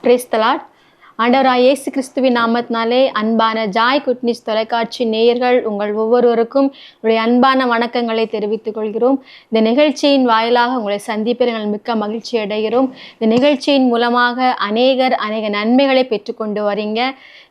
Praise the Lord. ஆண்டவராய் இயேசு கிறிஸ்துவின் நாமத்தினாலே அன்பான ஜாய் குட் நியூஸ் தொலைக்காட்சி நேயர்கள் உங்கள் ஒவ்வொருவருக்கும் உங்களுடைய அன்பான வணக்கங்களை தெரிவித்துக் கொள்கிறோம். இந்த நிகழ்ச்சியின் வாயிலாக உங்களை சந்திப்பில் நாங்கள் மிக்க மகிழ்ச்சி அடைகிறோம். இந்த நிகழ்ச்சியின் மூலமாக அநேக நன்மைகளை பெற்றுக்கொண்டு வரீங்க.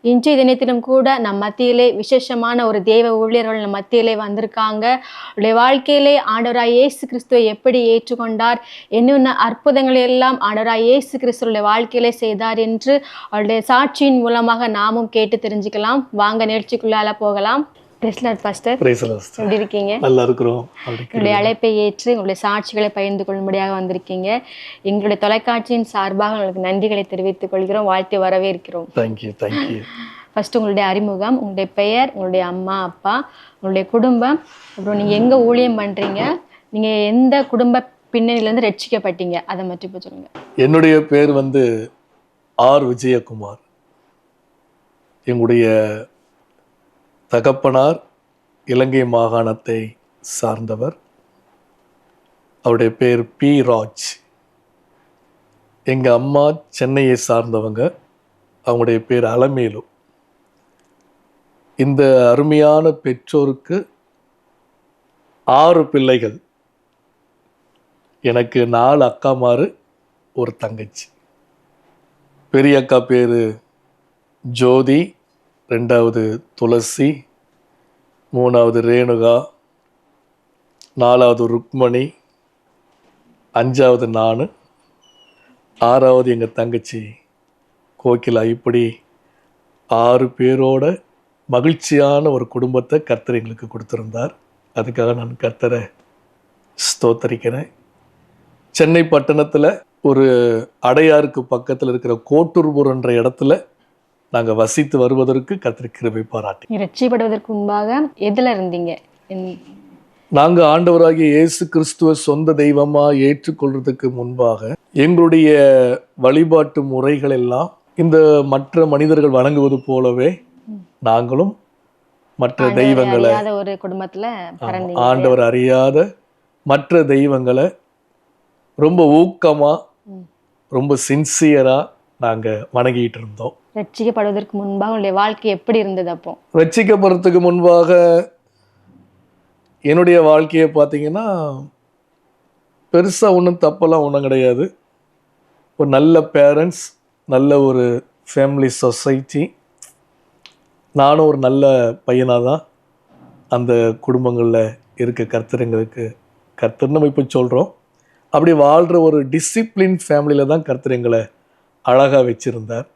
இன்றைய தினத்திலும் கூட நம் மத்தியிலே விசேஷமான ஒரு தேவ ஊழியர்கள் நம் மத்தியிலே வந்திருக்காங்க. அவருடைய வாழ்க்கையிலே ஆண்டவராய் இயேசு கிறிஸ்துவை எப்படி ஏற்றுக்கொண்டார், என்னென்ன அற்புதங்களை எல்லாம் ஆண்டவராய் இயேசு கிறிஸ்துடைய வாழ்க்கையிலே செய்தார் என்று அவருடைய சாட்சியின் மூலமாக நாமும் கேட்டு தெரிஞ்சுக்கலாம். வாங்க நிகழ்ச்சிக்குள்ளால போகலாம். எப்படி இருக்கீங்க? நல்லா இருக்கிறோம். உங்களுடைய அழைப்பை ஏற்று உங்களுடைய சாட்சிகளை பகிர்ந்து கொள்ளும்படியாக வந்திருக்கீங்க. எங்களுடைய தொலைக்காட்சியின் சார்பாக உங்களுக்கு நன்றிகளை தெரிவித்துக் கொள்கிறோம், வாழ்த்து வரவேற்கிறோம். ஃபர்ஸ்ட் உங்களுடைய அறிமுகம், உங்களுடைய பெயர், உங்களுடைய அம்மா அப்பா, உங்களுடைய குடும்பம், அப்புறம் நீங்க எங்க ஊழியம் பண்றீங்க, நீங்க எந்த குடும்ப பின்னணியிலிருந்து ரட்சிக்கப்பட்டீங்க, அதை மட்டும் சொல்லுங்க. என்னுடைய பேர் ஆர் விஜயகுமார். எங்களுடைய தகப்பனார் இலங்கை மாகாணத்தை சார்ந்தவர். அவருடைய பேர் பி ராஜ். எங்கள் அம்மா சென்னையை சார்ந்தவங்க. அவங்களுடைய பேர் அலமேலு. இந்த அருமையான பெற்றோருக்கு 6 பிள்ளைகள். எனக்கு 4 அக்காமாரு, ஒரு தங்கச்சி. பெரிய அக்கா பேர் ஜோதி, 2வது துளசி, 3வது ரேணுகா, 4வது ருக்மணி, 5வது நான், 6வது எங்கள் தங்கச்சி கோகிலா. இப்படி 6 பேரோட மகிழ்ச்சியான ஒரு குடும்பத்தை கர்த்தர் எங்களுக்கு கொடுத்துருந்தார். அதுக்காக நான் கர்த்தரை ஸ்தோத்தரிக்கிறேன். சென்னை பட்டணத்தில் ஒரு அடையாருக்கு பக்கத்தில் இருக்கிற கோட்டூர்புரன்ற இடத்துல நாங்கள் வசித்து வருவதற்கு கர்த்தர் கிருபை பாராட்டி. ரட்சிக்கப்படுவதற்கு முன்பாக எதில் இருந்தீங்க? நாங்கள் ஆண்டவராகிய இயேசு கிறிஸ்துவ சொந்த தெய்வமாக ஏற்றுக்கொள்றதுக்கு முன்பாக எங்களுடைய வழிபாட்டு முறைகள் எல்லாம் இந்த மற்ற மனிதர்கள் வழங்குவது போலவே நாங்களும் மற்ற தெய்வங்களை, ஒரு குடும்பத்துல ஆண்டவர் அறியாத மற்ற தெய்வங்களை ரொம்ப ஊக்கமா, ரொம்ப சின்சியரா நாங்க வணங்கிட்டு இருந்தோம். ரட்சிக்கப்படுவதற்கு முன்பாக உங்களுடைய வாழ்க்கை எப்படி இருந்தது? அப்போ ரட்சிக்கப்படுறதுக்கு முன்பாக என்னுடைய வாழ்க்கையை பார்த்தீங்கன்னா பெருசாக ஒன்றும் தப்பெல்லாம் ஒன்றும் கிடையாது. ஒரு நல்ல பேரண்ட்ஸ், நல்ல ஒரு ஃபேமிலி சொசைட்டி. நானும் ஒரு நல்ல பையனாக தான் அந்த குடும்பங்களில் இருக்க கர்த்தர் எங்களுக்கு கர்த்தர் நம்ம இப்போ சொல்கிறோம். அப்படி வாழ்கிற ஒரு டிசிப்ளின் ஃபேமிலியில் தான் கர்த்தர் எங்களை அழகாக வச்சுருந்தார்.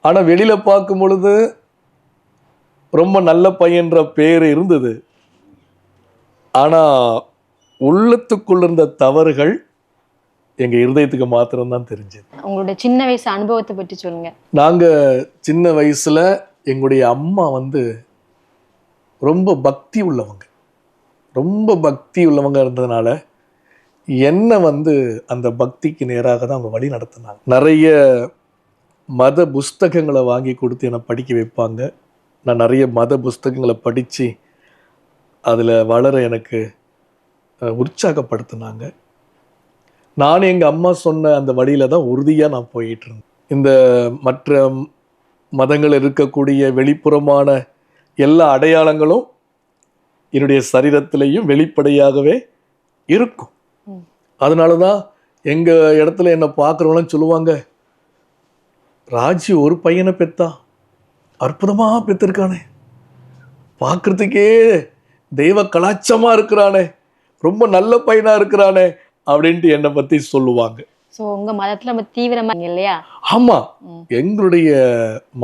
ஆனால் வெளியில் பார்க்கும் பொழுது ரொம்ப நல்ல பையன்ற பேர் இருந்தது. ஆனால் உள்ளத்துக்குள்ள இருந்த தவறுகள் எங்கள் இருதயத்துக்கு மாத்திரம்தான் தெரிஞ்சது. உங்களுடைய சின்ன வயசு அனுபவத்தை பற்றி சொல்லுங்க. நாங்கள் சின்ன வயசில் எங்களுடைய அம்மா ரொம்ப பக்தி உள்ளவங்க. ரொம்ப பக்தி உள்ளவங்க இருந்ததுனால என்னை அந்த பக்திக்கு நேராக தான் அவங்க வழி நடத்தினாங்க. நிறைய மத புஸ்தகங்களை வாங்கி கொடுத்து என்னை படிக்க வைப்பாங்க. நான் நிறைய மத புஸ்தகங்களை படித்து அதில் வளர எனக்கு உற்சாகப்படுத்தினாங்க. நான் எங்கள் அம்மா சொன்ன அந்த வழியில் தான் உறுதியாக நான் போயிட்டு இருந்தேன். இந்த மற்ற மதங்கள் இருக்கக்கூடிய வெளிப்புறமான எல்லா அடையாளங்களும் என்னுடைய சரீரத்திலையும் வெளிப்படையாகவே இருக்கும். அதனால தான் எங்கள் இடத்துல என்னை பார்க்குறவங்களாம் சொல்லுவாங்க, ராஜி ஒரு பையனை பெற்றா, அற்புதமாக பெற்றிருக்கானே, பார்க்குறதுக்கே தெய்வ கலாச்சமாக இருக்கிறானே, ரொம்ப நல்ல பையனாக இருக்கிறானே அப்படின்ட்டு என்னை பற்றி சொல்லுவாங்க. ஸோ உங்கள் மதத்தில் நம்ம தீவிரமாக இல்லையா? ஆமாம், எங்களுடைய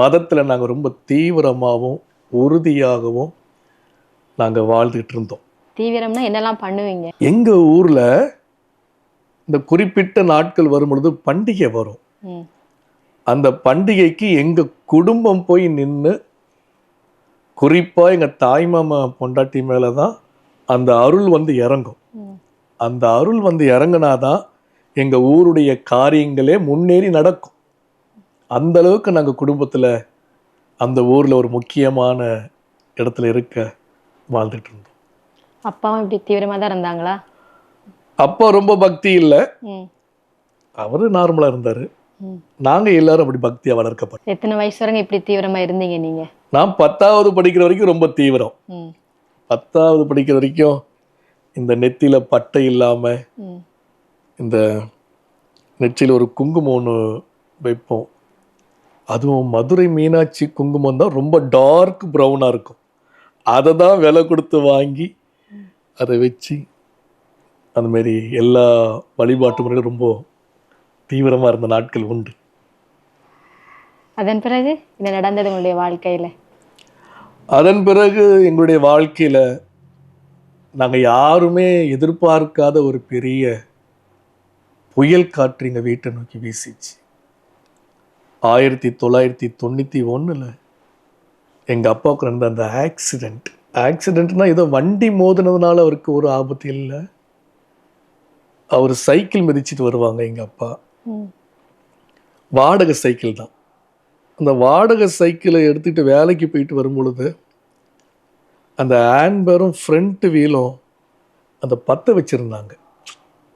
மதத்தில் நாங்கள் ரொம்ப தீவிரமாகவும் உறுதியாகவும் நாங்கள் வாழ்ந்துகிட்டு இருந்தோம். தீவிரம்னா என்னெல்லாம் பண்ணுவீங்க? எங்கள் ஊரில் இந்த குறிப்பிட்ட நாட்கள் வரும் பொழுது பண்டிகை வரும். அந்த பண்டிகைக்கு எங்கள் குடும்பம் போய் நின்று, குறிப்பாக எங்கள் தாய்மாமா பொண்டாட்டி மேலே தான் அந்த அருள் இறங்கும். அந்த அருள் இறங்கினாதான் எங்கள் ஊருடைய காரியங்களே முன்னேறி நடக்கும். அந்த அளவுக்கு நாங்கள் குடும்பத்தில் அந்த ஊரில் ஒரு முக்கியமான இடத்துல இருக்க வாழ்ந்துட்டு இருந்தோம். அப்பாவும் இப்படி தீவிரமாக தான் இருந்தாங்களா? அப்பா ரொம்ப பக்தி இல்லை, அவர் நார்மலாக இருந்தார். நாங்கள் எல்லாரும் அப்படி பக்தியாக வளர்க்கப்பட்டோம். எத்தனை வயசு வரைக்கும் இப்படி தீவிரமா இருந்தீங்க நீங்க? நான் 10வது படிக்கிற வரைக்கும் ரொம்ப தீவிரம். ம். 10வது படிக்கிற வரைக்கும் இந்த நெத்தியில பட்டை இல்லாமல் ம். இந்த நெற்றியில் ஒரு குங்குமம் ஒன்று வைப்போம். அதுவும் மதுரை மீனாட்சி குங்குமம் தான் ரொம்ப டார்க் ப்ரௌனாக இருக்கும். அதை தான் விலை கொடுத்து வாங்கி அதை வச்சு அந்த மாதிரி எல்லா வழிபாட்டு முறையும் ரொம்ப தீவிரமாக இருந்த நாட்கள் உண்டு. அதன் பிறகு என்ன நடந்தது உங்களுடைய வாழ்க்கையில? அதன் பிறகு எங்களுடைய வாழ்க்கையில் நாங்கள் யாருமே எதிர்பார்க்காத ஒரு பெரிய புயல் காற்று எங்கள் வீட்டை நோக்கி வீசிச்சு. 1991 எங்கள் அப்பாவுக்கு நடந்த அந்த ஆக்சிடென்ட்னா ஏதோ வண்டி மோதினதுனால அவருக்கு ஒரு ஆபத்து இல்லை. அவர் சைக்கிள் மிதிச்சிட்டு வருவாங்க எங்கள் அப்பா. வாடகை சைக்கிள் தான். அந்த வாடகை சைக்கிளை எடுத்துகிட்டு வேலைக்கு போயிட்டு வரும் பொழுது அந்த ஹேண்ட்பேரும் ஃப்ரண்ட் வீலும் அந்த பற்ற வச்சுருந்தாங்க.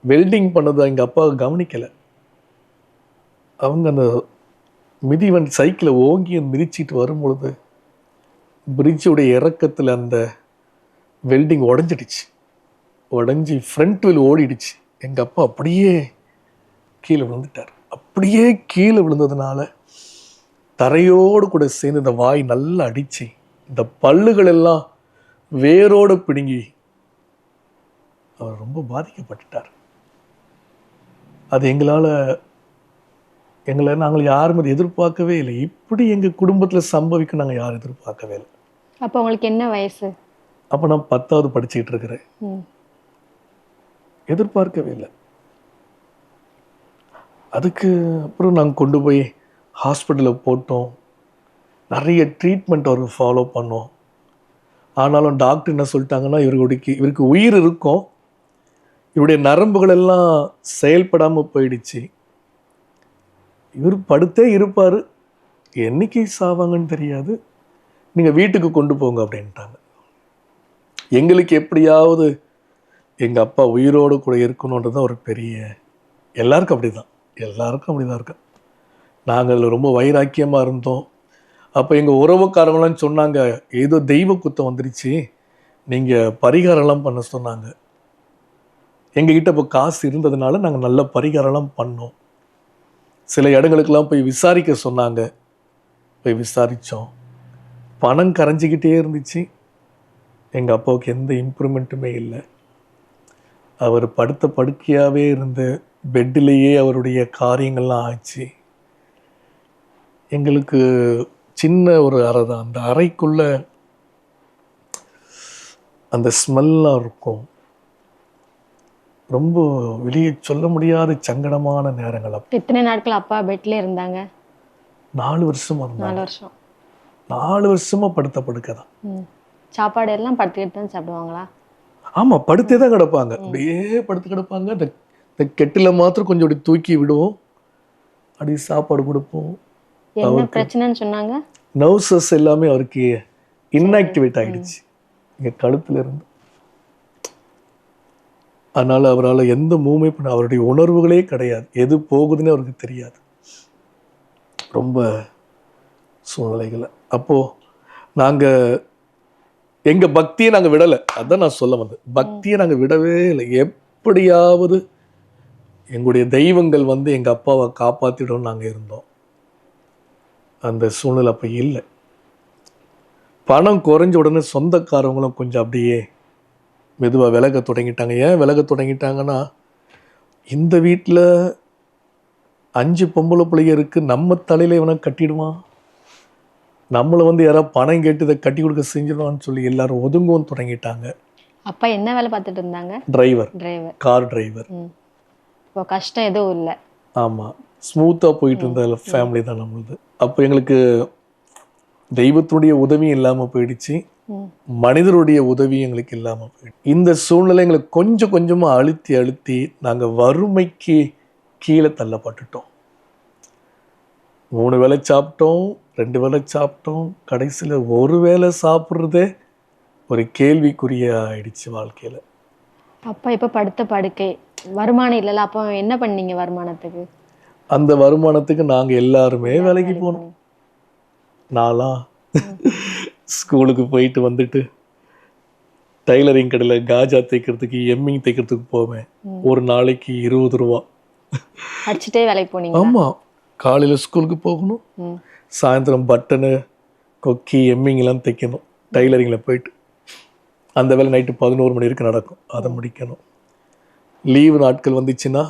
வெல்டிங் பண்ணதை எங்கள் அப்பா கவனிக்கலை. அவங்க அந்த மிதிவண்டி சைக்கிளை ஓங்கி மிதிச்சிட்டு வரும் பொழுது பிரிட்ஜுடைய இறக்கத்தில் அந்த வெல்டிங் உடஞ்சிடுச்சு. உடஞ்சி ஃப்ரண்ட் வீல் ஓடிடுச்சு. எங்கள் அப்பா அப்படியே கீழே விழுந்துட்டார். அப்படியே கீழே விழுந்ததுனால தரையோடு கூட சேர்ந்து இந்த வாய் நல்லா அடிச்சு இந்த பல்லுகள் எல்லாம் வேரோடு பிடுங்கி அவர் ரொம்ப பாதிக்கப்பட்டுட்டார். அது நாங்கள் யாரும் அதை எதிர்பார்க்கவே இல்லை. இப்படி எங்கள் குடும்பத்தில் சம்பவிக்க நாங்கள் யாரும் எதிர்பார்க்கவே இல்லை. அப்போ உங்களுக்கு என்ன வயசு? அப்போ நான் 10வது படிச்சுக்கிட்டு இருக்கிறேன். எதிர்பார்க்கவே இல்லை. அதுக்கு அப்புறம் நாங்கள் கொண்டு போய் ஹாஸ்பிட்டலில் போட்டோம். நிறைய ட்ரீட்மெண்ட் அவர் ஃபாலோ பண்ணோம். ஆனாலும் டாக்டர் என்ன சொல்லிட்டாங்கன்னா, இவருக்கு உயிர் இருக்கும், இவருடைய நரம்புகள் எல்லாம் செயல்படாமல் போயிடுச்சு, இவர் படுத்தே இருப்பார், என்னைக்கு சாவாங்கன்னு தெரியாது, நீங்கள் வீட்டுக்கு கொண்டு போங்க அப்படின்ட்டாங்க. எங்களுக்கு எப்படியாவது எங்கள் அப்பா உயிரோடு கூட இருக்கணுன்றது தான் ஒரு பெரிய, எல்லாருக்கும் அப்படி தான் இருக்கு. நாங்கள் அதில் ரொம்ப வைராக்கியமாக இருந்தோம். அப்போ எங்கள் உறவுக்காரங்களாம் சொன்னாங்க, ஏதோ தெய்வ குத்தம் வந்துருச்சு, நீங்கள் பரிகாரம்லாம் பண்ண சொன்னாங்க. எங்ககிட்ட இப்போ காசு இருந்ததுனால நாங்கள் நல்ல பரிகாரம்லாம் பண்ணோம். சில இடங்களுக்கெல்லாம் போய் விசாரிக்க சொன்னாங்க. போய் விசாரித்தோம். பணம் கரைஞ்சிக்கிட்டே இருந்துச்சு. எங்கள் அப்பாவுக்கு எந்த இம்ப்ரூவ்மெண்ட்டுமே இல்லை. அவர் படுத்த படுக்கையாகவே இருந்து பெட்டிலேயே அவருடைய காரியங்கள்லாம் ஆச்சு. எங்களுக்கு சின்ன ஒரு அறை தான். அந்த அறைக்குள்ள அந்த ஸ்மெல்லாம் இருக்கும். ரொம்ப வெளியே சொல்ல முடியாத சங்கடமான நேரங்கள். எத்தனை நாட்கள் அப்பா பெட்ல இருந்தாங்க? 4 வருஷமா இருந்தாங்க. 4 வருஷம். 4 வருஷமா படுத்த படுக்க தான். சாப்பாடு எல்லாம் படுத்துக்கிட்டு தான் சாப்பிடுவாங்களா? ஆமாம், படுத்தே தான் கிடப்பாங்க. அப்படியே படுத்து கிடப்பாங்க. இந்த கெட்டில் மாத்திரம் கொஞ்சம் அப்படி தூக்கி விடுவோம், அப்படி சாப்பாடு கொடுப்போம். என்ன பிரச்சனைன்னு சொன்னாங்க? நர்வஸ் எல்லாமே அவருக்கு இன்ஆக்டிவேட் ஆகிடுச்சு இங்கே கழுத்துல இருந்து. அதனால் அவரால் எந்த மூவ்மே பண்ண, அவருடைய உணர்வுகளே கிடையாது, எது போகுதுன்னு அவருக்கு தெரியாது. ரொம்ப சூழ்நிலைகளை அப்போது நாங்கள் எங்கள் பக்தியை நாங்கள் விடலை. அதான் நான் சொல்ல வந்தேன், பக்தியை நாங்கள் விடவே இல்லை. எப்படியாவது எங்களுடைய தெய்வங்கள் வந்து எங்கள் அப்பாவை காப்பாற்றிடவும் நாங்கள் இருந்தோம். அந்த சூழ்நிலை அப்போ இல்லை. பணம் குறைஞ்ச உடனே சொந்தக்காரவங்களும் கொஞ்சம் அப்படியே மெதுவாக விலக தொடங்கிட்டாங்க. ஏன் விலக தொடங்கிட்டாங்கன்னா, இந்த வீட்டில் 5 பொம்பளை பிள்ளைங்க இருக்குது, நம்ம தலையில் இவனை கட்டிடுவான், நம்மளை வந்து யாராவது பணம் கேட்டு இதை கட்டி கொடுக்க செஞ்சிடுவான்னு சொல்லி எல்லாரும் ஒதுங்கவும் தொடங்கிட்டாங்க. அப்பா என்ன வேலை பார்த்துட்டு இருந்தாங்க? Driver, car driver. இப்போ கஷ்டம் எதுவும் இல்லை. ஆமாம், ஸ்மூத்தாக போயிட்டு இருந்த ஃபேமிலி தான் நம்மளுது. அப்போ எங்களுக்கு தெய்வத்துடைய உதவியும் இல்லாமல் போயிடுச்சு, மனிதருடைய உதவியும் எங்களுக்கு இல்லாமல் போயிடுச்சு. இந்த சூழ்நிலை எங்களுக்கு கொஞ்சம் கொஞ்சமாக அழுத்தி அழுத்தி நாங்கள் வறுமைக்கு கீழே தள்ளப்பட்டுட்டோம். 3 வேளை சாப்பிட்டோம், 2 வேளை சாப்பிட்டோம், கடைசியில் ஒரு வேளை சாப்பிட்றதே ஒரு கேள்விக்குரிய ஆயிடுச்சு வாழ்க்கையில். அப்பா இப்போ படுத்த படுக்கை, வருமானம் இல்லைல்ல, அப்போ என்ன பண்ணீங்க வருமானத்துக்கு? அந்த வருமானத்துக்கு நாங்கள் எல்லாருமே வேலைக்கு போனோம். நாளா ஸ்கூலுக்கு போயிட்டு வந்துட்டு டைலரிங் கடையில் காஜா தைக்கிறதுக்கு எம்மிங் தைக்கிறதுக்கு போவேன். ஒரு நாளைக்கு 20 ரூபா. அடிச்சுட்டே வேலைக்கு போனீங்க? ஆமாம், காலையில் ஸ்கூலுக்கு போகணும், சாயந்தரம் பட்டனு கொக்கி எம்மிங்லாம் தைக்கணும் டைலரிங்கில் போயிட்டு. அந்த வேலை நைட்டு 11 மணி வரைக்கும் நடக்கும், அதை முடிக்கணும். லீவு நாட்கள் வந்துச்சுன்னா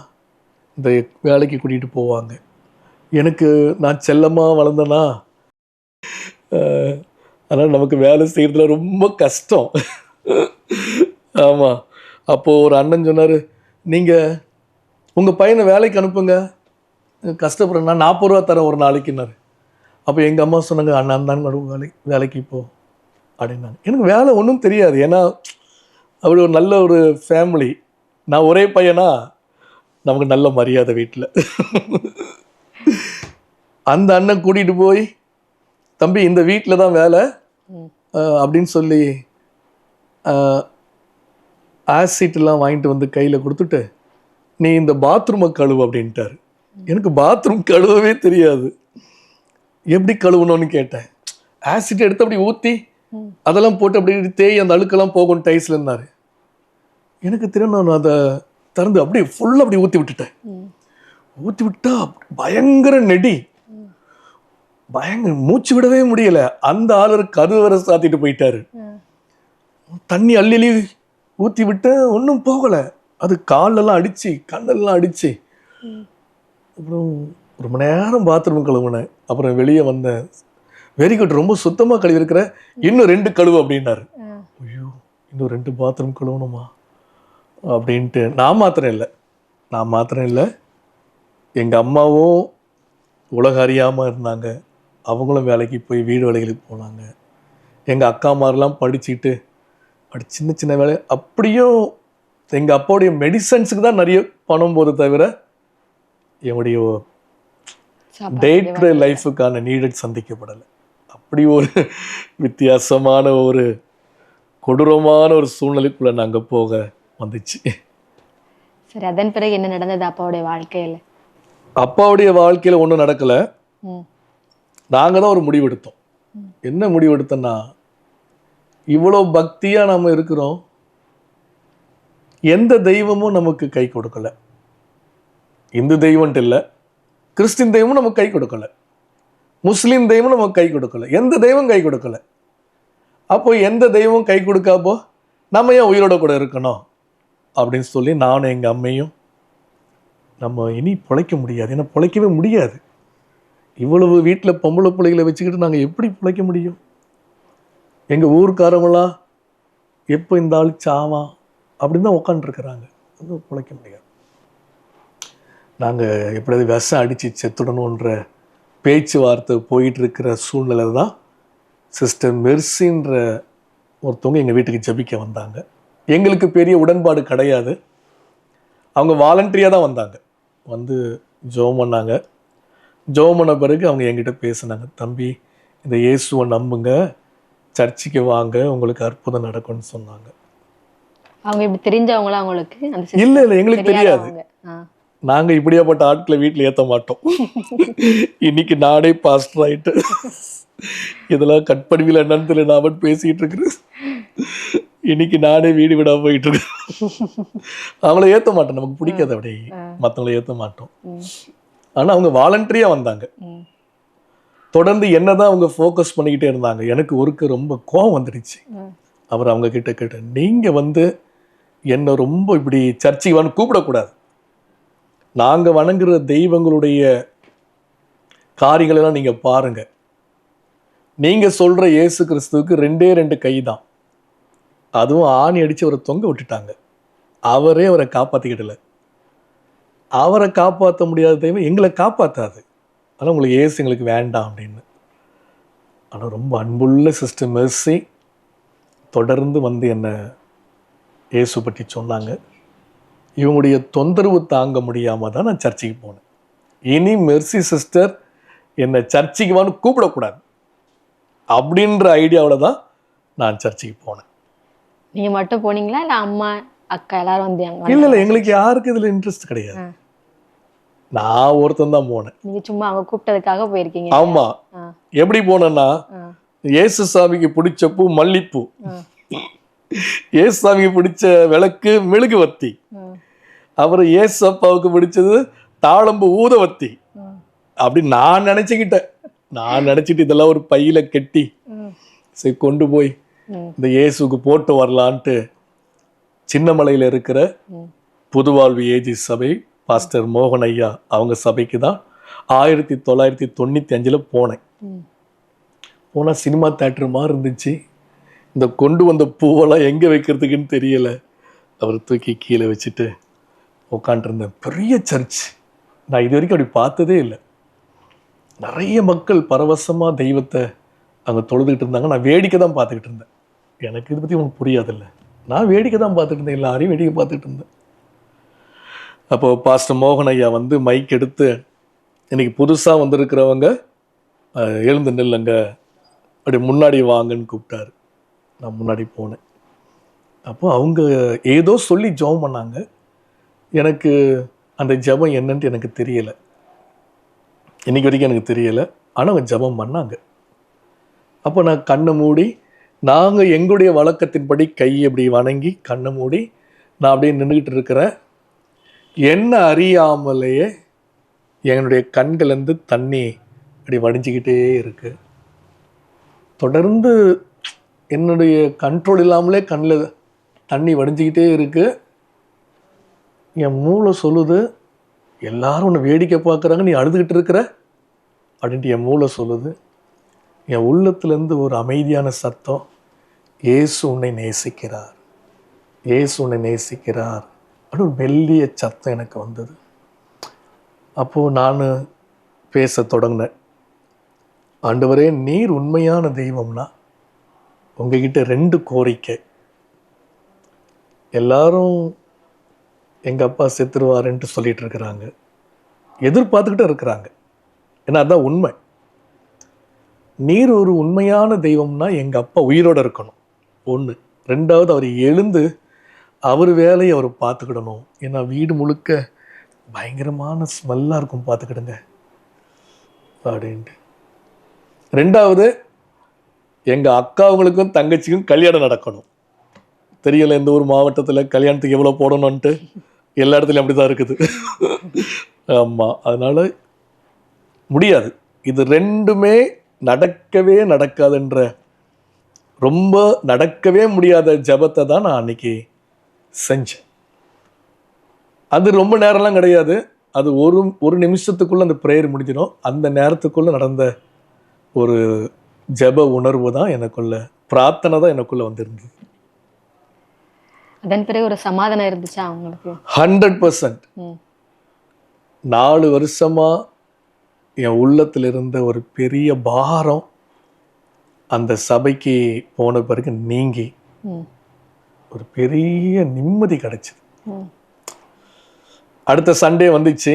இந்த வேலைக்கு கூட்டிகிட்டு போவாங்க. எனக்கு நான் செல்லமாக வளர்ந்தேன்னா அதனால் நமக்கு வேலை செய்கிறதுல ரொம்ப கஷ்டம். ஆமாம், அப்போது ஒரு அண்ணன் சொன்னார், நீங்கள் உங்கள் பையனை வேலைக்கு அனுப்புங்க, கஷ்டப்படுறேன், நான் 40 ரூபா தரேன் ஒரு நாளைக்குன்னாரு. அப்போ எங்கள் அம்மா சொன்னாங்க, அண்ணன் தான் வேலைக்கு போ அப்படின்னாங்க. எனக்கு வேலை ஒன்றும் தெரியாது, ஏன்னா அப்படி ஒரு நல்ல ஒரு ஃபேமிலி, நான் ஒரே பையனா, நமக்கு நல்ல மரியாதை வீட்டில். அந்த அண்ணன் கூட்டிகிட்டு போய், தம்பி இந்த வீட்டில் தான் வேலை அப்படின்னு சொல்லி ஆசிட்லாம் வாங்கிட்டு வந்து கையில் கொடுத்துட்டு, நீ இந்த பாத்ரூமை கழுவு அப்படின்ட்டார். எனக்கு பாத்ரூம் கழுவவே தெரியாது, எப்படி கழுவணும்னு கேட்டேன். ஆசிட் எடுத்து அப்படி ஊற்றி அதெல்லாம் போட்டு அப்படி தேய் அந்த அழுக்கெல்லாம் போகும் டைஸ்ல இருந்தாரு. எனக்கு தெரியும், நான் அதை திறந்து அப்படியே ஃபுல்லாக அப்படி ஊற்றி விட்டுட்டேன். ஊற்றி விட்டா பயங்கர நெடி, பயங்கர மூச்சு விடவே முடியல. அந்த ஆளர் கதவு வர சாத்திட்டு போயிட்டாரு. தண்ணி அள்ளி ஊற்றி விட்டு ஒன்றும் போகலை, அது காலெல்லாம் அடிச்சு கண்ணெல்லாம் அடிச்சு. அப்புறம் ரொம்ப நேரம் பாத்ரூம் கழுவுனேன். அப்புறம் வெளியே வந்தேன். வெரி குட், ரொம்ப சுத்தமாக கழுவி இருக்கிற, இன்னும் 2 கழுவு அப்படின்னாரு. ஐயோ, இன்னும் 2 பாத்ரூம் கழுவணுமா அப்படின்ட்டு நான் மாத்திரம் இல்லை, எங்கள் அம்மாவும் உலக அறியாமல் இருந்தாங்க. அவங்களும் வேலைக்கு போய் வீடு வேலைகளுக்கு போனாங்க. எங்கள் அக்காமாரெலாம் படிச்சுட்டு அப்படி சின்ன சின்ன வேலை. அப்படியும் எங்கள் அப்பாவுடைய மெடிசன்ஸுக்கு தான் நிறைய பணம் போது தவிர என்னுடைய டே டு டே லைஃபுக்கான நீடட் சந்திக்கப்படலை. அப்படி ஒரு வித்தியாசமான ஒரு கொடூரமான ஒரு சூழ்நிலைக்குள்ளே நாங்கள் போக வந்துச்சு. சரி, அதன் பிறகு என்ன நடந்தது அப்பாவுடைய வாழ்க்கையில்? அப்பாவுடைய வாழ்க்கையில் ஒன்றும் நடக்கலை. நாங்கள் தான் ஒரு முடிவெடுத்தோம். என்ன முடிவெடுத்தோன்னா, இவ்வளோ பக்தியாக நம்ம இருக்கிறோம், எந்த தெய்வமும் நமக்கு கை கொடுக்கலை. இந்து தெய்வம்ட்டு இல்லை, கிறிஸ்டின் தெய்வமும் நமக்கு கை கொடுக்கலை, முஸ்லீம் தெய்வம் நமக்கு கை கொடுக்கலை, எந்த தெய்வம் கை கொடுக்கலை. அப்போ எந்த தெய்வம் கை கொடுக்காப்போ நம்ம ஏன் உயிரோட கூட இருக்கணும் அப்படின்னு சொல்லி நானும் எங்கள் அம்மையும், நம்ம இனி பிழைக்க முடியாது, ஏன்னா பிழைக்கவே முடியாது. இவ்வளவு வீட்டில் பொம்பளை பிள்ளைகளை வச்சுக்கிட்டு நாங்கள் எப்படி பிழைக்க முடியும்? எங்கள் ஊருக்காரங்களாம் எப்போ இந்த ஆள் சாவா அப்படின்னு தான் உட்காந்துருக்குறாங்க, அது பிழைக்க முடியாது. நாங்கள் எப்படியாவது விஷம் அடித்து செத்துடணுன்ற பேச்சுவார்த்தை போயிட்டு இருக்கிற சூழ்நிலை தான் சிஸ்டர் மெர்சின்ற ஒருத்தவங்க எங்கள் வீட்டுக்கு ஜெபிக்க வந்தாங்க. எங்களுக்கு பெரிய உடன்பாடு கிடையாது, அவங்க வாலண்டரியாக தான் வந்தாங்க. வந்து ஜெபம் பண்ணாங்க. ஜெபம் பண்ண பிறகு அவங்க என்கிட்ட பேசினாங்க, தம்பி இந்த இயேசுவை நம்புங்க, சர்ச்சுக்கு வாங்க, உங்களுக்கு அற்புதம் நடக்கும்னு சொன்னாங்க. அவங்க இப்படி தெரிஞ்சவங்களா உங்களுக்கு? இல்லை எங்களுக்கு தெரியாது. நாங்கள் இப்படியாப்பட்ட ஆட்களை வீட்டில் ஏற்ற மாட்டோம். இன்னைக்கு நானே பாஸ்டர் ஆகிட்டு இதெல்லாம் கட்படிவில் என்னன்னு தெரியல, நான் மட்டும் பேசிக்கிட்டு இருக்கிறேன். இன்னைக்கு நானே வீடு விடாம போயிட்டு இருக்கேன். அவங்கள ஏற்ற மாட்டோம், நமக்கு பிடிக்காது, அப்படி மற்றவங்கள ஏற்ற மாட்டோம். ஆனால் அவங்க வாலண்டரியாக வந்தாங்க. தொடர்ந்து என்னதான் அவங்க ஃபோக்கஸ் பண்ணிக்கிட்டே இருந்தாங்க. எனக்கு ஒருக்கு ரொம்ப கோவம் வந்துடுச்சு. அவர் அவங்க கிட்ட கேட்டேன், நீங்கள் வந்து என்னை ரொம்ப இப்படி சர்ச்சைக்கு வந்து கூப்பிடக்கூடாது, நாங்கள் வணங்குற தெய்வங்களுடைய காரியங்களெல்லாம் நீங்கள் பாருங்க, நீங்கள் சொல்கிற இயேசு கிறிஸ்துவுக்கு 2 கை தான், அதுவும் ஆணி அடித்து அவரை தொங்க விட்டுட்டாங்க, அவரே அவரை காப்பாற்றிக்கிடல, அவரை காப்பாற்ற முடியாத தெய்வம் எங்களை காப்பாற்றாது, ஆனால் உங்களுக்கு இயேசு எங்களுக்கு வேண்டாம் அப்படின்னு. ஆனால் ரொம்ப அன்புள்ள சிஸ்டர் மெர்சி தொடர்ந்து வந்து என்னை இயேசு பற்றி சொன்னாங்க. இவங்களுடைய தொந்தரவு தாங்க முடியாமல் தான் நான் சர்ச்சுக்கு போனேன். இனி மெர்சி சிஸ்டர் என்னை சர்ச்சுக்கு வான்னு கூப்பிடக்கூடாது அப்படின்ற ஐடியாவில் தான் நான் சர்ச்சுக்கு போனேன். நீங்கள் மட்டும் போனீங்களா இல்லை அம்மா அக்கா எல்லாரும் வந்தாங்க? இல்லை எங்களுக்கு யாருக்கு இதில் இன்ட்ரெஸ்ட் கிடையாது. நான் ஒருத்தன் தான் போனேன். நீங்க சும்மா அவங்க கூப்பிட்டதுக்காக போயிருக்கீங்க. ஆமா. எப்படி போனேன்னா, இயேசு சாமிக்கு பிடிச்ச பூ மல்லிப்பூ, இயேசு சாமிக்கு பிடிச்ச விளக்கு மெழுகுவர்த்தி, அப்புறம் இயேசு அப்பாவுக்கு பிடிச்சது தாழம்பு ஊதவத்தி. அப்படி நான் நினைச்சிட்டு இதெல்லாம் ஒரு பையில கட்டி சரி கொண்டு போய் இந்த இயேசுக்கு போட்டு வரலான்ட்டு சின்னமலையில இருக்கிற புதுவாழ்வு ஏஜி சபை பாஸ்டர் மோகன் ஐயா அவங்க சபைக்கு தான் 1995 போனேன். போனா சினிமா தியேட்டர் மாதிரி இருந்துச்சு. இந்த கொண்டு வந்த பூவெல்லாம் எங்க வைக்கிறதுக்குன்னு தெரியல. அவர் தூக்கி கீழே வச்சுட்டு உட்காந்துருந்தேன். பெரிய சர்ச், நான் இது வரைக்கும் அப்படி பார்த்ததே இல்லை. நிறைய மக்கள் பரவசமாக தெய்வத்தை அங்கே தொழுதுகிட்டு இருந்தாங்க. நான் வேடிக்கை தான் பார்த்துக்கிட்டு இருந்தேன். எனக்கு இதை பற்றி உங்களுக்கு புரியாதில்ல. நான் வேடிக்கை தான் பார்த்துட்டு இருந்தேன், எல்லாரையும் வேடிக்கை பார்த்துட்டு இருந்தேன். அப்போது பாஸ்டர் மோகன் ஐயா வந்து மைக் எடுத்து, இன்னைக்கு புதுசாக வந்திருக்கிறவங்க எழுந்து நில்லுங்க, அப்படி முன்னாடி வாங்கன்னு கூப்பிட்டாரு. நான் முன்னாடி போனேன். அப்போ அவங்க ஏதோ சொல்லி ஜெபம் பண்ணாங்க. எனக்கு அந்த ஜெபம் என்னன்ட்டு எனக்கு தெரியலை, இன்னைக்கு வரைக்கும் எனக்கு தெரியலை. ஆனால் அவங்க ஜெபம் பண்ணாங்க. அப்போ நான் கண்ணை மூடி, நாங்கள் எங்களுடைய வழக்கத்தின்படி கையை இப்படி வணங்கி கண்ணை மூடி நான் அப்படியே நின்றுக்கிட்டு இருக்கிறேன். என்ன அறியாமலேயே என்னுடைய கண்கள்லேருந்து தண்ணி அப்படி வடிஞ்சிக்கிட்டே இருக்கு. தொடர்ந்து என்னுடைய கண்ட்ரோல் இல்லாமலே கண்ணில் தண்ணி வடிஞ்சிக்கிட்டே இருக்கு. என் மூளை சொல்லுது, எல்லாரும் உன்னை வேடிக்கை பார்க்குறாங்க, நீ அழுதுகிட்டு இருக்கிற அப்படின்ட்டு என் மூளை சொல்லுது. என் உள்ளத்துலேருந்து ஒரு அமைதியான சத்தம், இயேசு உன்னை நேசிக்கிறார், இயேசு உன்னை நேசிக்கிறார் அப்படின்னு ஒரு மெல்லிய சத்தம் எனக்கு வந்தது. அப்போது நான் பேச தொடங்கினேன். ஆண்டவரே, நீர் உண்மையான தெய்வம்னா உங்ககிட்ட 2 கோரிக்கை. எல்லாரும் எங்கள் அப்பா செத்துருவாருன்ட்டு சொல்லிட்டு இருக்கிறாங்க, எதிர்பார்த்துக்கிட்டு இருக்கிறாங்க. ஏன்னா அதுதான் உண்மை. நீர் ஒரு உண்மையான தெய்வம்னா எங்கள் அப்பா உயிரோடு இருக்கணும், 1. 2வது அவர் எழுந்து அவர் வேலையை அவர் பார்த்துக்கிடணும். ஏன்னா வீடு முழுக்க பயங்கரமான ஸ்மெல்லாக இருக்கும், பார்த்துக்கிடுங்க அப்படின்ட்டு. 2வது எங்கள் அக்காவுங்களுக்கும் தங்கச்சிக்கும் கல்யாணம் நடக்கணும். தெரியல எந்த ஒரு மாவட்டத்தில் கல்யாணத்துக்கு எவ்வளோ போடணுன்ட்டு, எல்லா இடத்துலையும் அப்படி தான் இருக்குது. ஆமாம், அதனால் முடியாது. இது 2மே நடக்கவே நடக்காதுன்ற, ரொம்ப நடக்கவே முடியாத ஜெபத்தை தான் நான் அன்னைக்கு செஞ்சேன். அது ரொம்ப நேரம்லாம் கிடையாது. அது ஒரு நிமிஷத்துக்குள்ளே அந்த ப்ரேயர் முடிஞ்சிடும். அந்த நேரத்துக்குள்ளே நடந்த ஒரு ஜெப உணர்வு தான் எனக்குள்ள, பிரார்த்தனை தான் எனக்குள்ளே வந்திருந்தது. அதன் பிறகு ஒரு சமாதானம் இருந்துச்சா உங்களுக்கு? 100%. 4 வருஷமா என் உள்ளத்தில் இருந்த ஒரு பெரிய பாரம் அந்த சபைக்கு போன பிறகு நீங்கி ஒரு பெரிய நிம்மதி கிடைச்சது. அடுத்த சண்டே வந்துச்சு.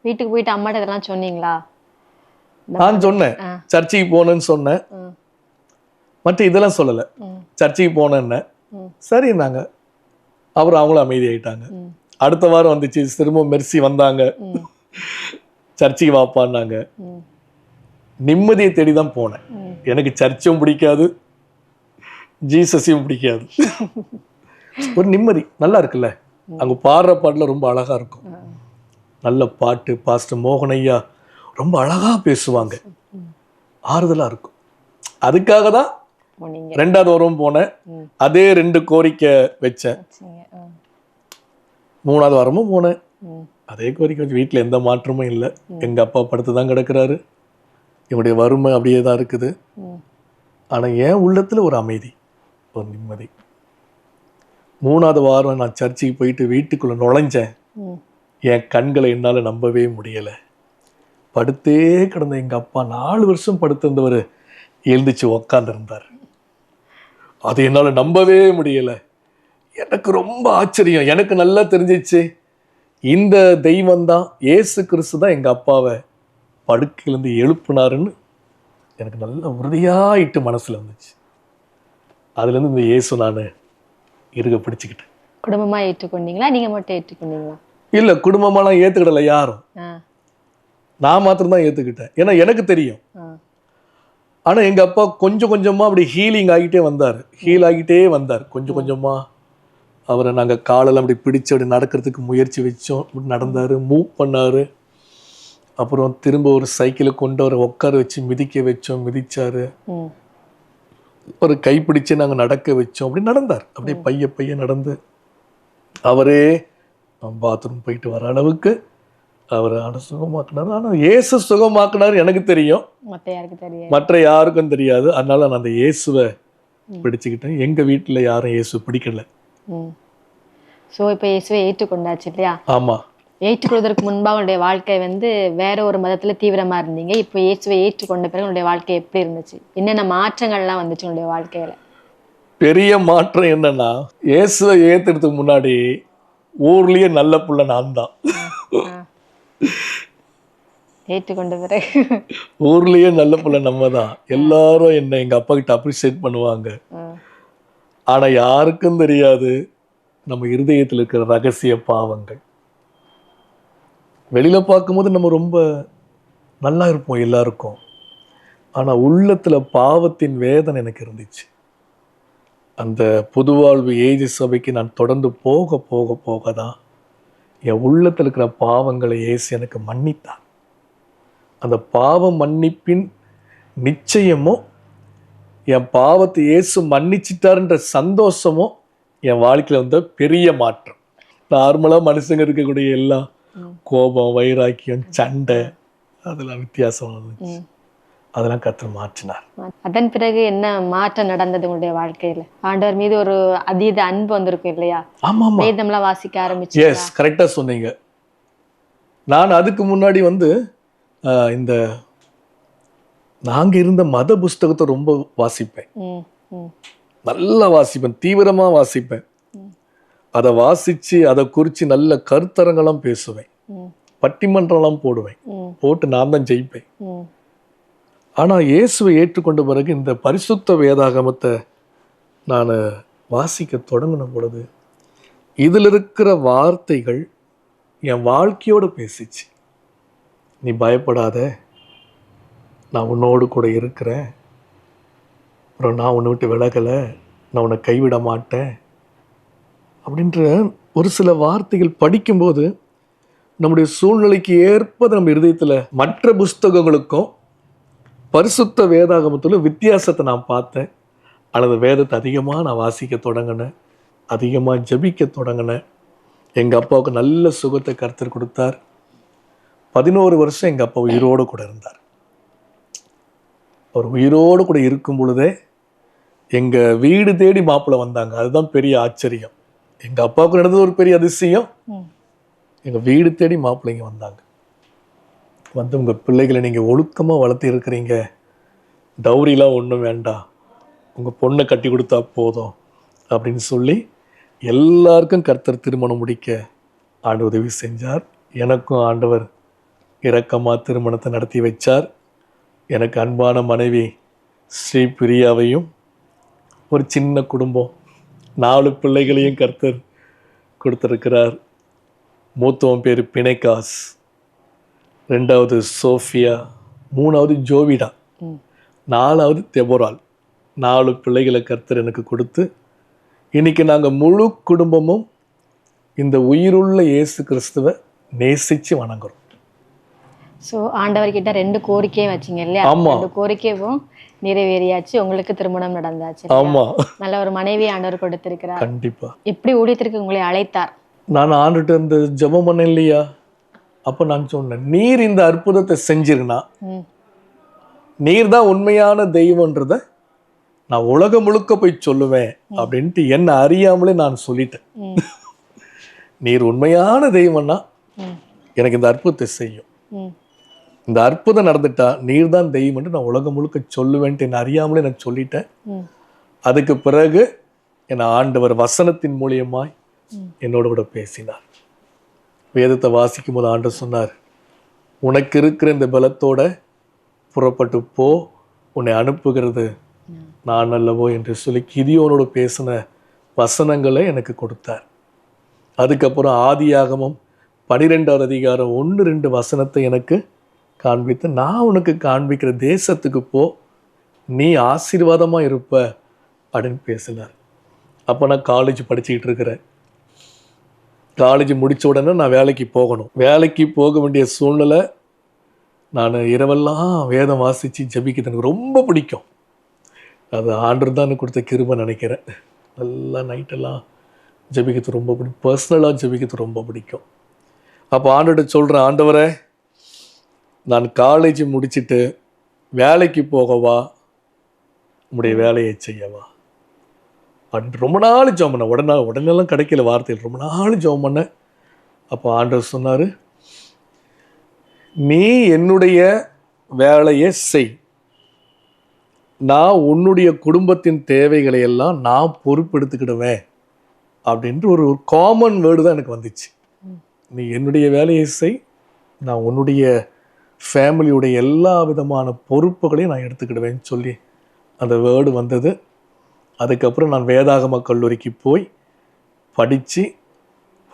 வீட்டுக்கு போயிட்டு அம்மாட்ட இதெல்லாம் சொன்னீங்களா? நான் சொன்னேன், சர்ச்சுக்கு போனேன்னு சொன்னேன். மற்ற இதெல்லாம் சொல்லலை, சர்ச்சுக்கு போனேன்னு. சரி நாங்க, அப்புறம் அவங்களும் அமைதியாயிட்டாங்க. அடுத்த வாரம் வந்துச்சு, திரும்ப மெர்சி வந்தாங்க, சர்ச்சுக்கு வாப்பான்னாங்க. நிம்மதியை தேடி தான் போனேன். எனக்கு சர்ச்சும் பிடிக்காது, ஜீசஸையும் பிடிக்காது. ஒரு நிம்மதி நல்லா இருக்குல்ல, அங்க பாடுற பாட்டுல ரொம்ப அழகா இருக்கும், நல்ல பாட்டு. பாஸ்டர் மோகன் ஐயா ரொம்ப அழகா பேசுவாங்க, ஆறுதலா இருக்கும். அதுக்காக தான் 2வது வாரம் போனேன். அதே 2 கோரிக்கை வச்சேன். 3வது வாரமும் போனேன், அதே கோரிக்கை வச்சு. வீட்டில் எந்த மாற்றமும் இல்லை. எங்க அப்பா படுத்து தான் கிடக்கிறாரு, என்னுடைய வறுமை அப்படியே தான் இருக்குது. ஆனா என் உள்ளத்துல ஒரு அமைதி, ஒரு நிம்மதி. 3வது வாரம் நான் சர்ச்சுக்கு போயிட்டு வீட்டுக்குள்ள நுழைஞ்சேன். என் கண்களை என்னால நம்பவே முடியல. படுத்தே கிடந்த எங்க அப்பா, 4 வருஷம் படுத்திருந்தவர் எழுந்துச்சு உக்காந்துருந்தார். அது என்னால நம்பவே முடியல. எனக்கு ரொம்ப ஆச்சரியம். எனக்கு நல்லா தெரிஞ்சிச்சு, இந்த தெய்வம் தான், இயேசு கிறிஸ்து தான் எங்க அப்பாவை படுக்கையிலேருந்து எழுப்புனாருன்னு எனக்கு நல்ல உறுதியாயிட்டு மனசுல இருந்துச்சு. அதுலேருந்து இந்த இயேசு நான் இருக பிடிச்சிக்கிட்டேன். குடும்பமா ஏற்றுக்கொண்டீங்களா, நீங்க மட்டும் ஏற்றுக்கொண்டீங்களா? இல்லை, குடும்பமாலாம் ஏற்றுக்கிடலை யாரும். ஆ நான் மாத்திரம்தான் ஏற்றுக்கிட்டேன். ஏன்னா எனக்கு தெரியும். ஆ ஆனால் எங்கள் அப்பா கொஞ்சம் கொஞ்சமாக அப்படி ஹீல் ஆகிட்டே வந்தார். கொஞ்சம் கொஞ்சமாக அவரை நாங்கள் காலெல்லாம் அப்படி பிடிச்சு அப்படி நடக்கிறதுக்கு முயற்சி வச்சோம். அப்படி நடந்தார், மூவ் பண்ணார். அப்புறம் திரும்ப ஒரு சைக்கிளை கொண்டு அவரை உட்கார வச்சு மிதிச்சார். ம் ஒரு கைப்பிடிச்சு நாங்கள் நடக்க வச்சோம். அப்படி நடந்தார். அப்படியே பைய நடந்து அவரே பாத்ரூம் போயிட்டு வர அளவுக்கு அவர் சுகமாக்குனார். ஆனால் இயேசு சுகமாக்குனார் எனக்கு தெரியும், மற்ற யாருக்கு தெரியும்? மற்ற யாருக்கும் தெரியாது. அதனால நான் அந்த இயேசுவை பிடிச்சுக்கிட்டேன். எங்கள் வீட்டில் யாரும் இயேசு பிடிக்கல. ஸோ இப்போ இயேசுவை ஏற்றுக்கொண்டாச்சு இல்லையா? ஆமாம். ஏற்றுக்கொள்வதற்கு முன்பாக உங்களுடைய வாழ்க்கை வந்து வேற ஒரு மதத்தில் தீவிரமாக இருந்தீங்க. இப்போ இயேசுவை ஏற்றுக்கொண்ட பிறகு உங்களுடைய வாழ்க்கை எப்படி இருந்துச்சு? என்னென்ன மாற்றங்கள்லாம் வந்துச்சு உங்களுடைய வாழ்க்கையில்? பெரிய மாற்றம் என்னன்னா, இயேசுவை ஏற்றுறதுக்கு முன்னாடி ஊர்லேயே நல்ல புள்ள நான் தான். ஏற்றுக்கொண்ட பிறகு ஊர்லேயே நல்ல புள்ள நம்ம தான். எல்லாரும் என்னை எங்கள் அப்பா கிட்ட அப்ரிஷியேட் பண்ணுவாங்க. ஆனால் யாருக்கும் தெரியாது நம்ம இருதயத்தில் இருக்கிற ரகசிய பாவங்கள். வெளியில் பார்க்கும்போது நம்ம ரொம்ப நல்லா இருப்போம் எல்லாருக்கும். ஆனால் உள்ளத்தில் பாவத்தின் வேதனை எனக்கு இருந்துச்சு. அந்த புதுவாழ்வு ஏஜி சபைக்கு நான் தொடர்ந்து போக போக போக தான் என் உள்ளத்தில் இருக்கிற பாவங்களை இயேசு எனக்கு மன்னித்தார். அந்த பாவ மன்னிப்பின் நிச்சயமோ, என் பாவத்தை இயேசு மன்னிச்சிட்டாருன்ற சந்தோஷமோ என் வாழ்க்கையில் வந்த பெரிய மாற்றம். நார்மலாக மனுஷங்க இருக்கக்கூடிய எல்லாம் கோபம், வைராக்கியம், சண்டை, அதெல்லாம் வித்தியாசம் இருந்துச்சு. அதெல்லாம் கர்த்தர் மாற்றினார். அதன் பிறகு என்ன மாற்றம் நடந்தது உங்களுடைய வாழ்க்கையில? ஆண்டவர் மீது ஒரு அதீத அன்பு வந்திருக்கும் இல்லையா? ஆமா ஆமா, வேதம்லாம் வாசிக்க ஆரம்பிச்சு. எஸ், கரெக்டா சொன்னீங்க. நான் அதுக்கு முன்னாடி வந்து இந்த நாங்க இருந்த மத புஸ்தகத்தை ரொம்ப வாசிப்பேன். நல்லா வாசிப்பேன், தீவிரமா வாசிப்பேன். அதை வாசிச்சு அதை குறித்து நல்ல கருத்தரங்கெல்லாம் பேசுவேன், பட்டிமன்றம்லாம் போடுவேன், போட்டு நான் தான் ஜெயிப்பேன். ஆனால் இயேசுவை ஏற்றுக்கொண்ட பிறகு இந்த பரிசுத்த வேதாகமத்தை நான் வாசிக்க தொடங்கின பொழுது இதில் இருக்கிற வார்த்தைகள் என் வாழ்க்கையோடு பேசிச்சு. நீ பயப்படாத, நான் உன்னோடு கூட இருக்கிறேன், அப்புறம் நான் உன்னை விட்டு விலகலை, நான் உன்னை கைவிட மாட்டேன் அப்படின்ற ஒரு சில வார்த்தைகள் படிக்கும்போது நம்முடைய சூழ்நிலைக்கு ஏற்ப நம்ம இருதயத்தில் மற்ற புஸ்தகங்களுக்கும் பரிசுத்த வேதாகமத்தில் வித்தியாசத்தை நான் பார்த்தேன். அல்லது வேதத்தை அதிகமாக நான் வாசிக்க தொடங்கினேன், அதிகமாக ஜபிக்க தொடங்கினேன். எங்கள் அப்பாவுக்கு நல்ல சுகத்தை கர்த்தர் கொடுத்தார். 11 வருஷம் எங்கள் அப்பா உயிரோடு கூட இருந்தார். அவர் உயிரோடு கூட இருக்கும் பொழுதே எங்கள் வீடு தேடி மாப்பிள்ளை வந்தாங்க. அதுதான் பெரிய ஆச்சரியம். எங்கள் அப்பாவுக்கு நடந்தது ஒரு பெரிய அதிசயம். எங்கள் வீடு தேடி மாப்பிள்ளைங்க வந்தாங்க. வந்து உங்கள் பிள்ளைகளை நீங்கள் ஒழுக்கமாக வளர்த்து இருக்கிறீங்க, டௌரிலாம் ஒன்றும் வேண்டாம், உங்கள் பொண்ணை கட்டி கொடுத்தா போதும் அப்படின்னு சொல்லி எல்லாருக்கும் கர்த்தர் திருமணம் முடிக்க ஆண்டு உதவி செஞ்சார். எனக்கும் ஆண்டவர் இரக்கமாக திருமணத்தை நடத்தி வச்சார். எனக்கு அன்பான மனைவி ஸ்ரீ பிரியாவையும் ஒரு சின்ன குடும்பம் 4 பிள்ளைகளையும் கர்த்தர் கொடுத்துருக்கிறார். மூத்தவன் பேர் பிணைகாஸ், 2வது சோஃபியா, 3வது ஜோவிடா, 4வது தெபோரால். 4 பிள்ளைகளை கர்த்தர் எனக்கு கொடுத்து இன்னைக்கு நாங்கள் முழு குடும்பமும் இந்த உயிருள்ள இயேசு கிறிஸ்துவை நேசித்து வணங்குறோம். ஸோ ஆண்டவர்கிட்ட 2 கோரிக்கையும் வச்சிங்க இல்லையா? 2 கோரிக்கையும் நிறைவேறியாச்சு, உங்களுக்கு திருமணம் நடந்தாச்சு. ஆமா, நல்ல ஒரு மனைவி ஆண்டவர் கொடுத்திருக்கிறார். கண்டிப்பா. எப்படி ஊழியத்திற்கு உங்களை அழைத்தார்? நான் ஆண்டுட்டு இந்த ஜெபம் பண்ணேன் இல்லையா, அப்போ நான் சொன்னேன், நீர் இந்த அற்புதத்தை செஞ்சிருந்தா, நீர் தான் உண்மையான தெய்வன்றத நான் உலகம் முழுக்க போய் சொல்லுவேன் அப்படின்ட்டு என்ன அறியாமலே நான் சொல்லிட்டேன். நீர் உண்மையான தெய்வம்னா எனக்கு இந்த அற்புதத்தை செய்யும், இந்த அற்புதம் நடந்துட்டா நீர் தான் தெய்வம்னு நான் உலகம் முழுக்க சொல்லுவேன்ட்டு என்ன அறியாமலே நான் சொல்லிட்டேன். அதுக்கு பிறகு என்னை ஆண்டவர் வசனத்தின் மூலியமாய் என்னோட கூட பேசினார். வேதத்தை வாசிக்கும் போது ஆண்டவர் சொன்னார், உனக்கு இருக்கிற இந்த பலத்தோட புறப்பட்டு போ, உன்னை அனுப்புகிறது நான் அல்லவோ என்று சொல்லி கிதியோனோட பேசின வசனங்களை எனக்கு கொடுத்தார். அதுக்கப்புறம் ஆதியாகமம் 12வது அதிகாரம் 1-2 வசனத்தை எனக்கு காண்பித்து, நான் உனக்கு காண்பிக்கிற தேசத்துக்கு போ, நீ ஆசீர்வாதமா இருப்ப அப்படின்னு பேசினார். அப்போ நான் காலேஜ் படிச்சுக்கிட்டு இருக்கிறேன். காலேஜ் முடித்த உடனே நான் வேலைக்கு போகணும். வேலைக்கு போக வேண்டிய சூழ்நிலை. நான் இரவெல்லாம் வேதம் வாசித்து ஜெபிக்கிறது எனக்கு ரொம்ப பிடிக்கும். அது ஆண்டவர் தான் கொடுத்த கிருபை நினைக்கிறேன். நல்லா நைட்டெல்லாம் ஜெபிக்கிறது ரொம்ப பிடிக்கும். பர்சனலாக ஜெபிக்கிறது ரொம்ப பிடிக்கும். அப்போ ஆண்டவர்கிட்ட சொல்கிறேன், ஆண்டவரே நான் காலேஜ் முடிச்சுட்டு வேலைக்கு போகவா, உங்களுடைய வேலையை செய்யவா அப்படின்னு ரொம்ப நாள் ஜெபம் பண்ணேன். உடனெல்லாம் கிடைக்கல வார்த்தைகள், ரொம்ப நாள் ஜெபம் பண்ணேன். அப்போ ஆண்டவர் சொன்னார், நீ என்னுடைய வேலையை செய், நான் உன்னுடைய குடும்பத்தின் தேவைகளை எல்லாம் நான் பொறுப்பெடுத்துக்கிடுவேன் அப்படின்ட்டு ஒரு காமன் வேர்டு தான் எனக்கு வந்துச்சு. நீ என்னுடைய வேலையை செய், நான் உன்னுடைய ஃபேமிலியுடைய எல்லா விதமான பொறுப்புகளையும் நான் எடுத்துக்கிடுவேன்னு சொல்லி அந்த வேர்டு வந்தது. அதுக்கப்புறம் நான் வேதாகம கல்லூரிக்கு போய் படித்து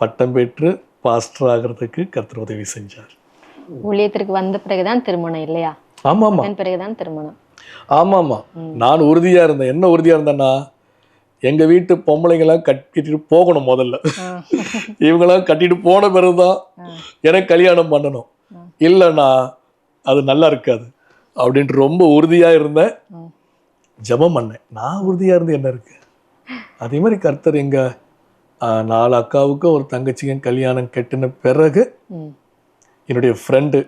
பட்டம் பெற்று பாஸ்டர் ஆகிறதுக்கு கர்த்தர் உதவி செஞ்சார். ஊழியத்திற்கு வந்த பிறகுதான் திருமணம் இல்லையா? ஆமாம்மா, பிறகுதான் திருமணம். ஆமாம்மா. நான் உறுதியாக இருந்தேன். என்ன உறுதியாக இருந்தேன்னா, எங்கள் வீட்டு பொம்பளைங்களாம் கட்டிட்டு போகணும். முதல்ல இவங்களாம் கட்டிட்டு போன பிறகுதான் எனக்கு கல்யாணம் பண்ணணும், இல்லைன்னா அது நல்லா இருக்காது அப்படின்ட்டு ரொம்ப உறுதியாக இருந்தேன். ஜெபம் பண்ணேன். நான் உறுதியாக இருந்து என்ன இருக்கு. அதே மாதிரி கர்த்தர் எங்கள் 4 அக்காவுக்கும் ஒரு தங்கச்சிக்கும் கல்யாணம் கட்டின பிறகு என்னுடைய ஃப்ரெண்டு,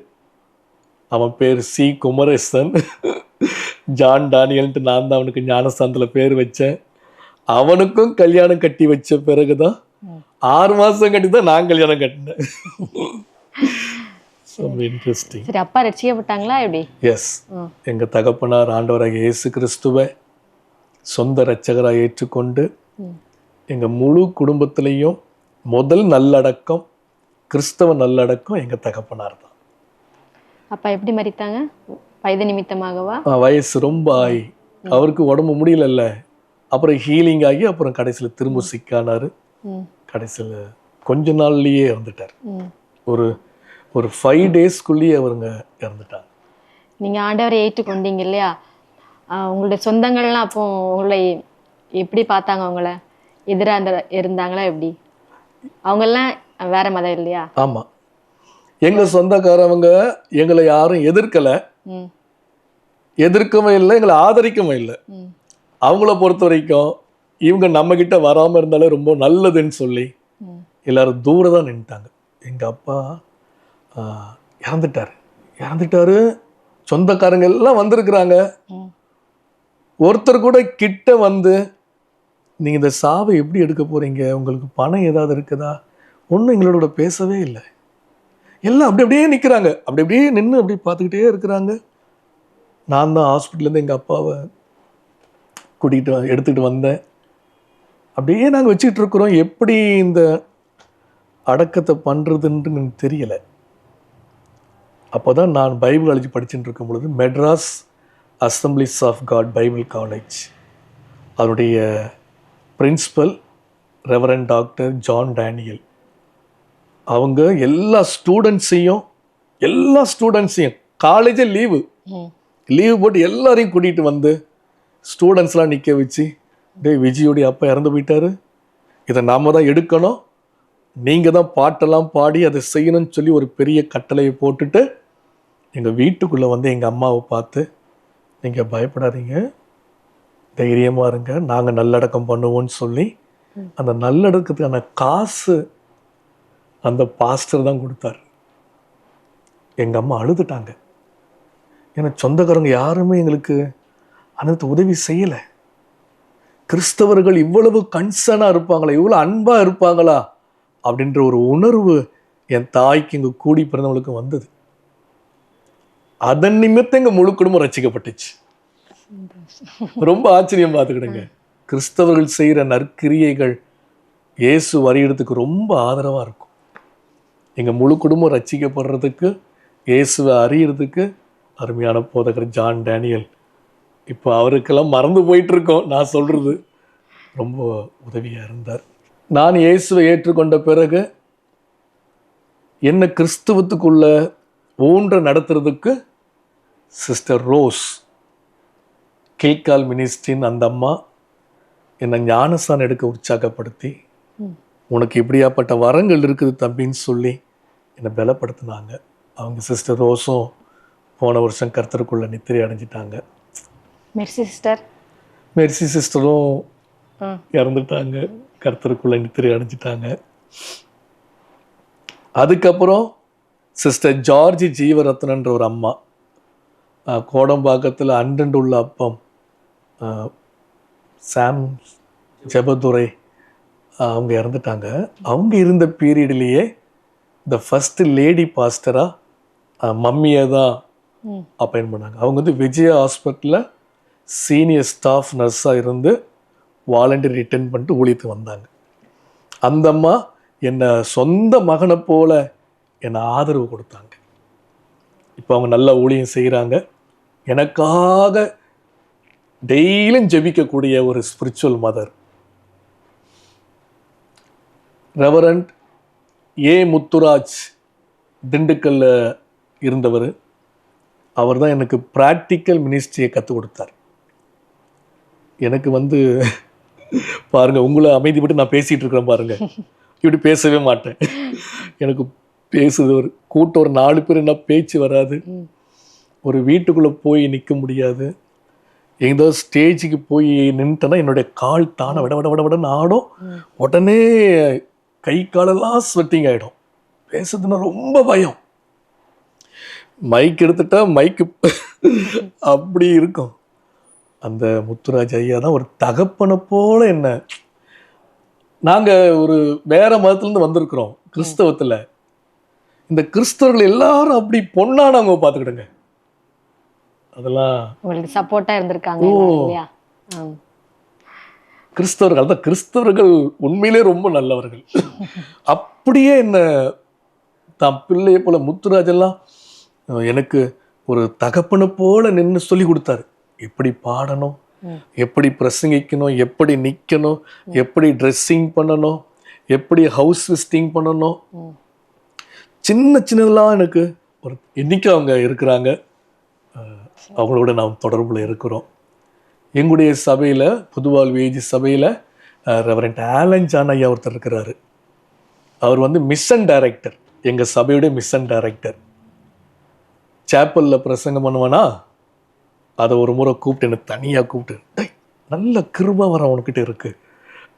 அவன் பேர் சி குமரேசன், ஜான் டானியல்ன்ட்டு நான் தான் அவனுக்கு ஞானஸ்தானத்தில் பேர் வச்சேன். அவனுக்கும் கல்யாணம் கட்டி வச்ச பிறகுதான் 6 மாதம் கட்டி தான் நான் கல்யாணம் கட்டினேன். இன்ட்ரெஸ்டிங். சரி, அப்பா ரட்சிக்கப்பட்டாங்களா எப்படி? எஸ், எங்கள் தகப்பனார் ஆண்டவராக இயேசு கிறிஸ்துவை சொந்த இரட்சகராக ஏற்றுக்கொண்டு எங்கள் முழு குடும்பத்திலையும் முதல் நல்லடக்கம், கிறிஸ்தவ நல்லடக்கம் எங்கள் தகப்பனார் தான். அப்பா எப்படி மரித்தாங்க? வயது நிமித்தமாகவா? வயசு ரொம்ப ஆகி அவருக்கு உடம்பு முடியலல்ல, அப்புறம் ஹீலிங் ஆகி அப்புறம் கடைசியில் திரும்ப சிக்கானார். கடைசியில் கொஞ்ச நாள்லேயே இறந்துட்டார். ஒரு 5 டேஸ்க்குள்ளேயே அவருங்க இறந்துட்டாங்க. நீங்கள் ஆண்டவரை ஏற்றுக்கொண்டீங்க இல்லையா? உங்களுடைய சொந்தங்கள்லாம் அப்போ உங்களை எப்படி பார்த்தாங்க? அவங்கள எதிராக இருந்தாங்களா எப்படி? அவங்கெல்லாம் வேற மதம் இல்லையா? ஆமாம், எங்கள் சொந்தக்காரவங்க எங்களை யாரும் எதிர்க்கலை, எதிர்க்கவும் இல்லை, எங்களை ஆதரிக்கவும் இல்லை. அவங்கள பொறுத்த வரைக்கும் இவங்க நம்மக்கிட்ட வராமல் இருந்தாலே ரொம்ப நல்லதுன்னு சொல்லி எல்லாரும் தூரம் தான் நின்றுட்டாங்க. எங்கள் அப்பா இறந்துட்டாரு. சொந்தக்காரங்க எல்லாம் வந்திருக்கிறாங்க. ஒருத்தர் கூட கிட்ட வந்து, நீங்கள் இந்த சாவை எப்படி எடுக்க போகிறீங்க, உங்களுக்கு பணம் ஏதாவது இருக்குதா, ஒன்றும் எங்களோட பேசவே இல்லை. எல்லாம் அப்படியே நிற்கிறாங்க. அப்படியே நின்று அப்படி பார்த்துக்கிட்டே இருக்கிறாங்க. நான் தான் ஹாஸ்பிட்டல்லேருந்து எங்கள் அப்பாவை எடுத்துகிட்டு வந்தேன். அப்படியே நாங்கள் வச்சுக்கிட்டு இருக்கிறோம். எப்படி இந்த அடக்கத்தை பண்ணுறதுன்னு எனக்கு தெரியலை. அப்போ தான் நான் பைபிள் காலேஜ் படிச்சுட்டு இருக்கும் பொழுது Madras assemblies of god bible college அதனுடைய principal reverend doctor John Daniel அவங்க எல்லா ஸ்டூடெண்ட்ஸையும் காலேஜே லீவு போட்டு எல்லாரையும் கூட்டிகிட்டு வந்து ஸ்டூடெண்ட்ஸ்லாம் நிற்க வச்சு, விஜயோடைய அப்பா இறந்து போயிட்டாரு, இதை நாம் தான் எடுக்கணும், நீங்கள் தான் பாட்டெல்லாம் பாடி அதை செய்யணும்னு சொல்லி ஒரு பெரிய கட்டளையை போட்டுட்டு எங்கள் வீட்டுக்குள்ளே வந்து எங்கள் அம்மாவை பார்த்து, நீங்கள் பயப்படாதீங்க, தைரியமாக இருங்க, நாங்கள் நல்லடக்கம் பண்ணுவோன்னு சொல்லி அந்த நல்லடக்கத்துக்கான காசு அந்த பாஸ்டர் தான் கொடுத்தார். எங்கள் அம்மா அழுதுட்டாங்க. ஏன்னா சொந்தக்காரங்க யாருமே எங்களுக்கு அந்த உதவி செய்யலை. கிறிஸ்தவர்கள் இவ்வளவு கன்சர்னாக இருப்பாங்களா, இவ்வளோ அன்பாக இருப்பாங்களா அப்படின்ற ஒரு உணர்வு என் தாய்க்கு இங்கே கூடி பிறந்தவங்களுக்கு வந்தது. அதன் நிமித்தம் எங்கள் முழு குடும்பம் ரட்சிக்கப்பட்டுச்சு. ரொம்ப ஆச்சரியம் பார்த்துக்கிடுங்க. கிறிஸ்தவர்கள் செய்கிற நற்கிரியைகள் இயேசு வரையிறதுக்கு ரொம்ப ஆதரவாக இருக்கும். எங்கள் முழு குடும்பம் ரட்சிக்கப்படுறதுக்கு, இயேசுவை அறியறதுக்கு அருமையான போதகர் ஜான் டேனியல், இப்போ அவருக்கெல்லாம் மறந்து போயிட்டுருக்கோம், நான் சொல்கிறது, ரொம்ப உதவியாக இருந்தார். நான் இயேசுவை ஏற்றுக்கொண்ட பிறகு என்ன கிறிஸ்துவத்துக்குள்ள ஊன்ற நடத்துறதுக்கு சிஸ்டர் ரோஸ் கில்கால் மினிஸ்ட்ரின்னு அந்த அம்மா என்னை ஞானஸ்தானம் எடுக்க உற்சாகப்படுத்தி உனக்கு இப்படியாப்பட்ட வரங்கள் இருக்குது தம்பின்னு சொல்லி என்னை பலப்படுத்தினாங்க. அவங்க சிஸ்டர் ரோஸும் போன வருஷம் கர்த்தருக்குள்ள நித்திரை அடைஞ்சிட்டாங்க. மெர்சி சிஸ்டரும் இறந்துட்டாங்க, கர்த்தருக்குள்ள நித்திரை அடைஞ்சிட்டாங்க. அதுக்கப்புறம் சிஸ்டர் ஜார்ஜி ஜீவரத்னன்ற ஒரு அம்மா கோடம்பாக்கத்தில் அண்டண்டு உள்ள அப்பம் சாம் ஜெபதுரை அவங்க இறந்துட்டாங்க. அவங்க இருந்த பீரியட்லேயே இந்த ஃபஸ்ட்டு லேடி பாஸ்டராக மம்மியை தான் அப்பாயின் பண்ணாங்க. அவங்க வந்து விஜயா ஹாஸ்பிட்டலில் சீனியர் ஸ்டாஃப் நர்ஸாக இருந்து வாலண்டியர் ரிட்டர்ன் பண்ணிட்டு ஊழியத்துக்கு வந்தாங்க. அந்த அம்மா என்னை சொந்த மகனை போல என்னை ஆதரவு கொடுத்தாங்க. இப்போ அவங்க நல்ல ஊழியம் செய்கிறாங்க. எனக்காக டெய்லியும் ஜெபிக்கக்கூடிய ஒரு ஸ்பிரிச்சுவல் மதர். ரெவரண்ட் ஏ முத்துராஜ் திண்டுக்கல்ல இருந்தவர். அவர் தான் எனக்கு ப்ராக்டிக்கல் மினிஸ்ட்ரியை கற்றுக் கொடுத்தார். எனக்கு வந்து பாருங்க, உங்களை அமைதிப்பட்டு நான் பேசிகிட்டு இருக்கிறேன் பாருங்க, இப்படி பேசவே மாட்டேன். எனக்கு பேசுது ஒரு கூட்டம், ஒரு 4 பேர் என்ன பேச்சு வராது. ஒரு வீட்டுக்குள்ளே போய் நிற்க முடியாது. ஏதோ ஸ்டேஜுக்கு போய் நின்றுட்டேன்னா என்னுடைய கால் தானே விட விட விட விடன்னு ஆடும். உடனே கை காலெல்லாம் ஸ்வெட்டிங் ஆகிடும். பேசுறதுன்னா ரொம்ப பயம். மைக் எடுத்துட்டா மைக்கு அப்படி இருக்கும். அந்த முத்துராஜ் ஐயா தான் ஒரு தகப்பனை போல என்ன. நாங்கள் ஒரு வேற மதத்துலேருந்து வந்திருக்கிறோம் கிறிஸ்தவத்தில். இந்த கிறிஸ்தவர்கள் எல்லாரும் அப்படி பொண்ணானவங்க பார்த்துக்கிடுங்க. அதெல்லாம் உங்களுக்கு சப்போர்ட்டா இருந்திருக்காங்க. கிறிஸ்தவர்கள் தான், கிறிஸ்தவர்கள் உண்மையிலே ரொம்ப நல்லவர்கள். அப்படியே என்ன தான் பிள்ளையை போல முத்துராஜெல்லாம் எனக்கு ஒரு தகப்பனை போல நின்று சொல்லி கொடுத்தாரு. எப்படி பாடணும், எப்படி பிரசங்கிக்கணும், எப்படி நிற்கணும், எப்படி ட்ரெஸ்ஸிங் பண்ணணும், எப்படி ஹவுஸ் விசிட்டிங் பண்ணணும், சின்ன சின்னதெல்லாம் எனக்கு ஒரு இன்னைக்கு அவங்க இருக்கிறாங்க. அவங்களோட நாம் தொடர்புல இருக்கிறோம். எங்களுடைய சபையில் புதுவாழ்வு ஏஜி சபையில் ரெவரண்ட் ஆலன் ஜான் ஐயா ஒருத்தர் இருக்கிறாரு. அவர் வந்து மிஷன் டைரக்டர், எங்கள் சபையுடைய மிஷன் டைரக்டர். சேப்பலில் பிரசங்கம் பண்ணுவானா, அதை ஒரு முறை கூப்பிட்டு என்னை தனியாக கூப்பிட்டு, நல்ல கிருபை வரம் உனக்கிட்ட இருக்குது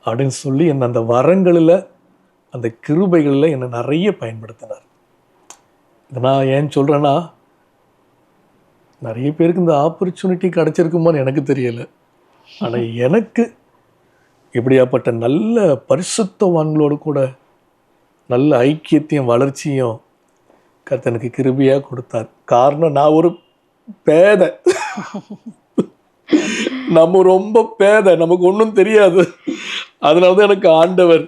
அப்படின்னு சொல்லி என்னை அந்த வரங்களில் அந்த கிருபைகளில் என்னை நிறைய பயன்படுத்தினார். இதை நான் ஏன் சொல்கிறேன்னா, நிறைய பேருக்கு இந்த ஆப்பர்ச்சுனிட்டி கிடச்சிருக்குமான்னு எனக்கு தெரியலை. ஆனால் எனக்கு இப்படியாப்பட்ட நல்ல பரிசுத்தவான்களோடு கூட நல்ல ஐக்கியத்தையும் வளர்ச்சியும் கர்த்தனுக்கு கிருபையாக கொடுத்தார். காரணம், நான் ஒரு பேதை, நம்ம ரொம்ப பேதை, நமக்கு ஒன்றும் தெரியாது. அதனாலதான் எனக்கு ஆண்டவர்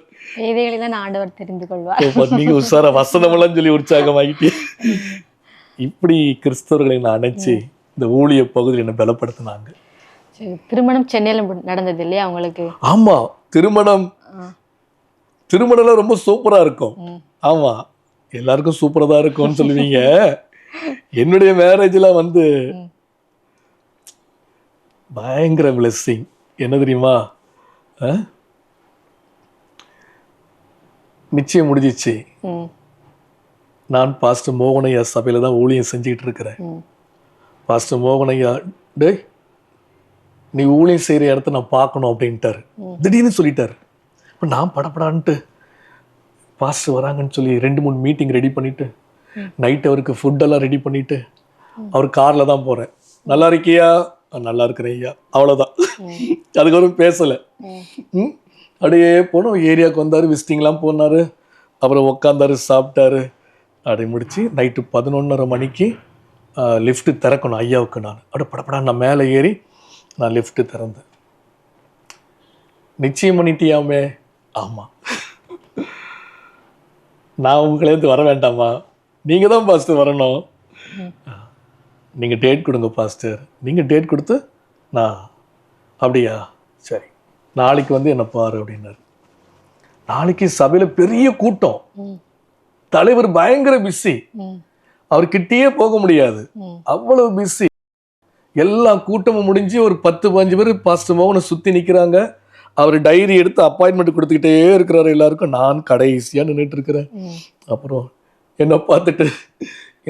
ஆண்டவர் தெரிந்து கொள்வார். நீங்க உஷாரா வசனமெல்லாம் சொல்லி உற்சாகமாகிட்டு இப்படி கிறிஸ்தவர்களை நான் அணைச்சி இந்த ஊழிய பகுதியில் என்ன பலப்படுத்தினாங்க. திருமணம் சென்னையில நடந்தது இல்லையா உங்களுக்கு? ஆமா, திருமணம் ரொம்ப சூப்பரா இருக்கும். ஆமா, எல்லாருக்கும் சூப்பரா தான் இருக்கும்னு சொல்லுவீங்க. என்னுடைய மேரேஜ்ல வந்து பயங்கர பிளெஸிங். என்ன தெரியுமா, நிச்சயம் முடிஞ்சிச்சு. நான் பாஸ்டர் மோகனையா சபையில தான் ஊழியம் செஞ்சுக்கிட்டு இருக்கிறேன். பாஸ்டர் மோகனையா, டே நீ ஊழியம் செய்கிற இடத்த நான் பார்க்கணும் அப்படின்ட்டாரு. திடீர்னு சொல்லிட்டாரு. இப்போ நான் படப்படான்ட்டு பாஸ்டர் வராங்கன்னு சொல்லி 2-3 மீட்டிங் ரெடி பண்ணிட்டு, நைட் அவருக்கு ஃபுட்டெல்லாம் ரெடி பண்ணிட்டு, அவர் காரில் தான் போகிறேன். நல்லா இருக்கியா? நல்லா இருக்கிறேன் ஐயா, அவ்வளோதான். அதுக்கப்புறம் பேசலை. அப்படியே போனோம். ஏரியாவுக்கு வந்தார், விசிட்டிங்லாம் போனார், அப்புறம் உக்காந்தாரு, சாப்பிட்டாரு. அப்படி முடிச்சு நைட்டு 11:30 மணிக்கு லிஃப்ட்டு திறக்கணும் ஐயாவுக்கு. நான் அப்படியே படப்படா நான் மேலே ஏறி நான் லிஃப்ட்டு திறந்தேன். நிச்சயம் பண்ணிட்டியாமே? ஆமாம். நான் உங்களேருந்து வர வேண்டாமா? நீங்கள் தான் பாஸ்டர் வரணும். நீங்கள் டேட் கொடுங்க பாஸ்டர். நீங்கள் டேட் கொடுத்து நான், அப்படியா சரி நாளைக்கு வந்து என்னை பாரு அப்படின்னாரு. நாளைக்கு சபையில் பெரிய கூட்டம். தலைவர் பயங்கர பிஸி, அவர்கிட்டயே போக முடியாது, அவ்வளவு பிஸி. எல்லா கூட்டமும் முடிஞ்சு ஒரு 10-15 பேர் பாஸ்டர் மோகனை சுத்தி நிக்கிறாங்க. அவர் டைரி எடுத்து அப்பாயின்மெண்ட் கொடுத்துக்கிட்டே இருக்கிறாரு எல்லாருக்கும். நான் கடைசியா நின்றுட்டு இருக்கிறேன். அப்புறம் என்ன பார்த்துட்டு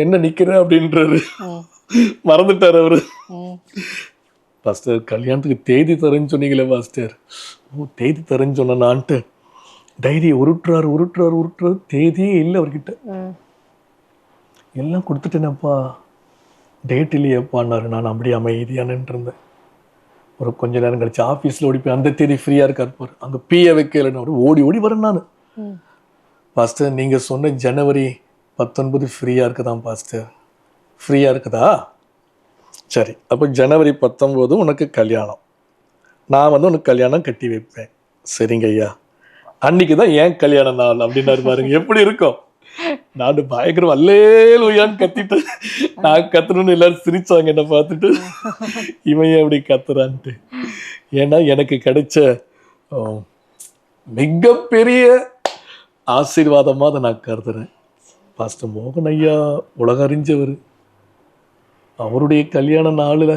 என்ன நிக்கிறேன் அப்படின்றாரு. மறந்துட்டார் அவரு. பாஸ்டர் கல்யாணத்துக்கு தேதி தரேன்னு சொன்னீங்களே பாஸ்டர். ஓ, தேதி தரேன்னு சொன்னான்ட்டு டைரி உருட்டுறாரு. தேதியே இல்லை அவர்கிட்ட. எல்லாம் கொடுத்துட்டேனப்பா, டேட் இல்லையப்பான்னாரு. நான் அப்படியே அமைதியானுட்டு இருந்தேன். ஒரு கொஞ்ச நேரம் கழிச்சு ஆஃபீஸில் ஓடி போய் அந்த தேதி ஃப்ரீயாக இருக்காரு பாரு, அங்கே பிஏ வைக்கலன்னு ஓடி வரேன் நான். பாஸ்டர் நீங்கள் சொன்ன ஜனவரி 19 ஃப்ரீயாக இருக்குதான் பாஸ்டர். ஃப்ரீயாக இருக்குதா? சரி, அப்போ ஜனவரி 19 உனக்கு கல்யாணம். நான் உனக்கு கல்யாணம் கட்டி வைப்பேன். சரிங்க ஐயா, அன்னைக்கு தான் ஏன் கல்யாண நாள் அப்படின்னாரு பாருங்க. எப்படி இருக்கும்? நான் பயங்கரம் அல்லேலூயான்னு கத்திட்டு, நான் கத்துறேன்னு எல்லாரும் சிரிச்சாங்க என்ன பார்த்துட்டு. இவன் ஏன் அப்படி கத்துறான்ட்டு. ஏன்னா எனக்கு கிடைச்ச மிகப்பெரிய ஆசீர்வாதமா அதை நான் கருதுறேன். பாஸ்டர் மோகன் ஐயா உலக அறிஞ்சவர். அவருடைய கல்யாண நாளில்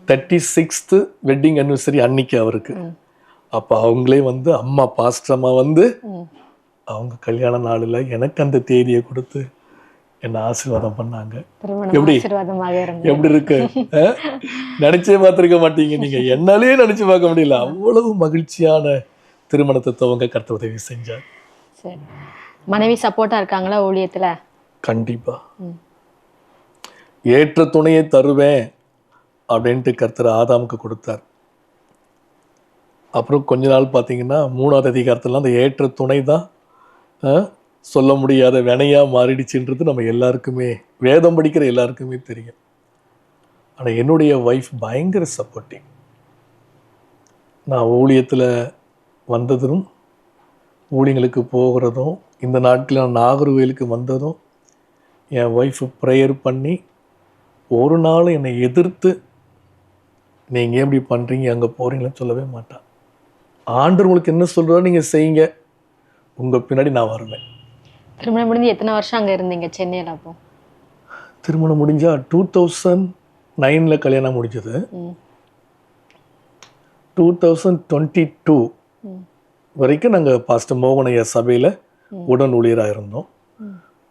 36th வெட்டிங் அனிவர்சரி அன்னைக்கு அவருக்கு. அப்போ அவங்களே அம்மா பாஸ்டர் அம்மா அவங்க கல்யாண நாளில் எனக்கு அந்த தேதியை கொடுத்து என்ன ஆசீர்வாதம் பண்ணாங்க. எப்படி இருக்கு? நினைச்சே பார்த்துருக்க மாட்டீங்க நீங்க. என்னாலே நினைச்சு பார்க்க முடியல. அவ்வளவு மகிழ்ச்சியான திருமணத்தை துவங்க கர்த்தர் உதவி செஞ்சார். மனைவி சப்போர்ட்டா இருக்காங்களா ஊழியத்துல? கண்டிப்பா. ஏற்ற துணையை தருவேன் அப்படின்ட்டு கர்த்தர் ஆதாமுக்கு கொடுத்தார். அப்புறம் கொஞ்ச நாள் பார்த்தீங்கன்னா 3வது அதிகாரத்துல அந்த ஏற்ற துணை தான் சொல்ல முடியாத வினையா மாறிடுச்சுன்றது நம்ம எல்லாருக்குமே, வேதம் படிக்கிற எல்லாருக்குமே தெரியும். ஆனால் என்னுடைய ஒய்ஃப் பயங்கர சப்போர்ட்டிவ். நான் ஊழியத்தில் வந்ததும், ஊழியங்களுக்கு போகிறதும், இந்த நாட்களில் நான் நாகர்கோயிலுக்கு வந்ததும் என் ஒய்ஃப் ப்ரேயர் பண்ணி ஒரு நாள் என்னை எதிர்த்து நீங்கள் ஏன் இப்படி பண்ணுறீங்க, அங்கே போகிறீங்கன்னு சொல்லவே மாட்டான். ஆண்டவர் உங்களுக்கு என்ன சொல்கிறோ நீங்கள் செய்யுங்க, உங்கள் பின்னாடி நான் வருவேன். திருமணம் முடிஞ்சு எத்தனை வருஷம் அங்கே இருந்தீங்க சென்னையில்? அப்போ திருமணம் முடிஞ்சா 2009 கல்யாணம் முடிஞ்சது. 2022 வரைக்கும் நாங்கள் பாஸ்டர் மோகனையா சபையில் உடன் ஊழியராக இருந்தோம்.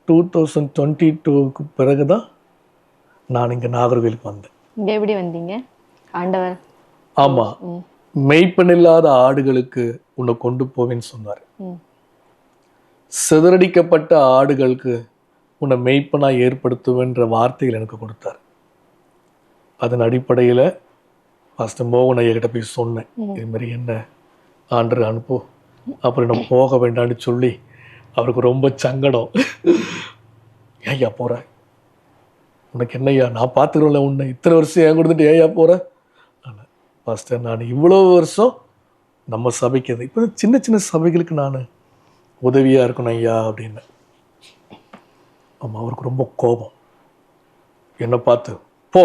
2022க்கு பிறகு தான் நான் இங்கே நாகர்கோவிலுக்கு வந்தேன். இங்கே எப்படி வந்தீங்க? ஆண்டவர் ஆமாம், மெய்ப்பனில்லாத ஆடுகளுக்கு உன்னை கொண்டு போவேன்னு சொன்னார். சிதறடிக்கப்பட்ட ஆடுகளுக்கு உன்னை மெய்ப்பனாக ஏற்படுத்துவேன்ற வார்த்தைகள் எனக்கு கொடுத்தார். அதன் அடிப்படையில் பாஸ்டர் மோகன் ஐயா கிட்ட போய் சொன்னேன், இது மாதிரி என்ன ஆண்டர் அனுப்போ. அப்புறம் நான் போக வேண்டான்னு சொல்லி அவருக்கு ரொம்ப சங்கடம். ஏய்யா போகிற, உனக்கு என்னய்யா, நான் பார்த்துக்கிறோம்ல உன்னை, இத்தனை வருஷம் ஏன் கொடுத்துட்டு ஏய்யா போகிற. பாஸ்டர் நான் இவ்வளோ வருஷம் நம்ம சபைக்கு இப்போ சின்ன சின்ன சபைகளுக்கு நான் உதவியாக இருக்கணும் ஐயா அப்படின்னு. ஆமாம், அவருக்கு ரொம்ப கோபம். என்னை பார்த்து போ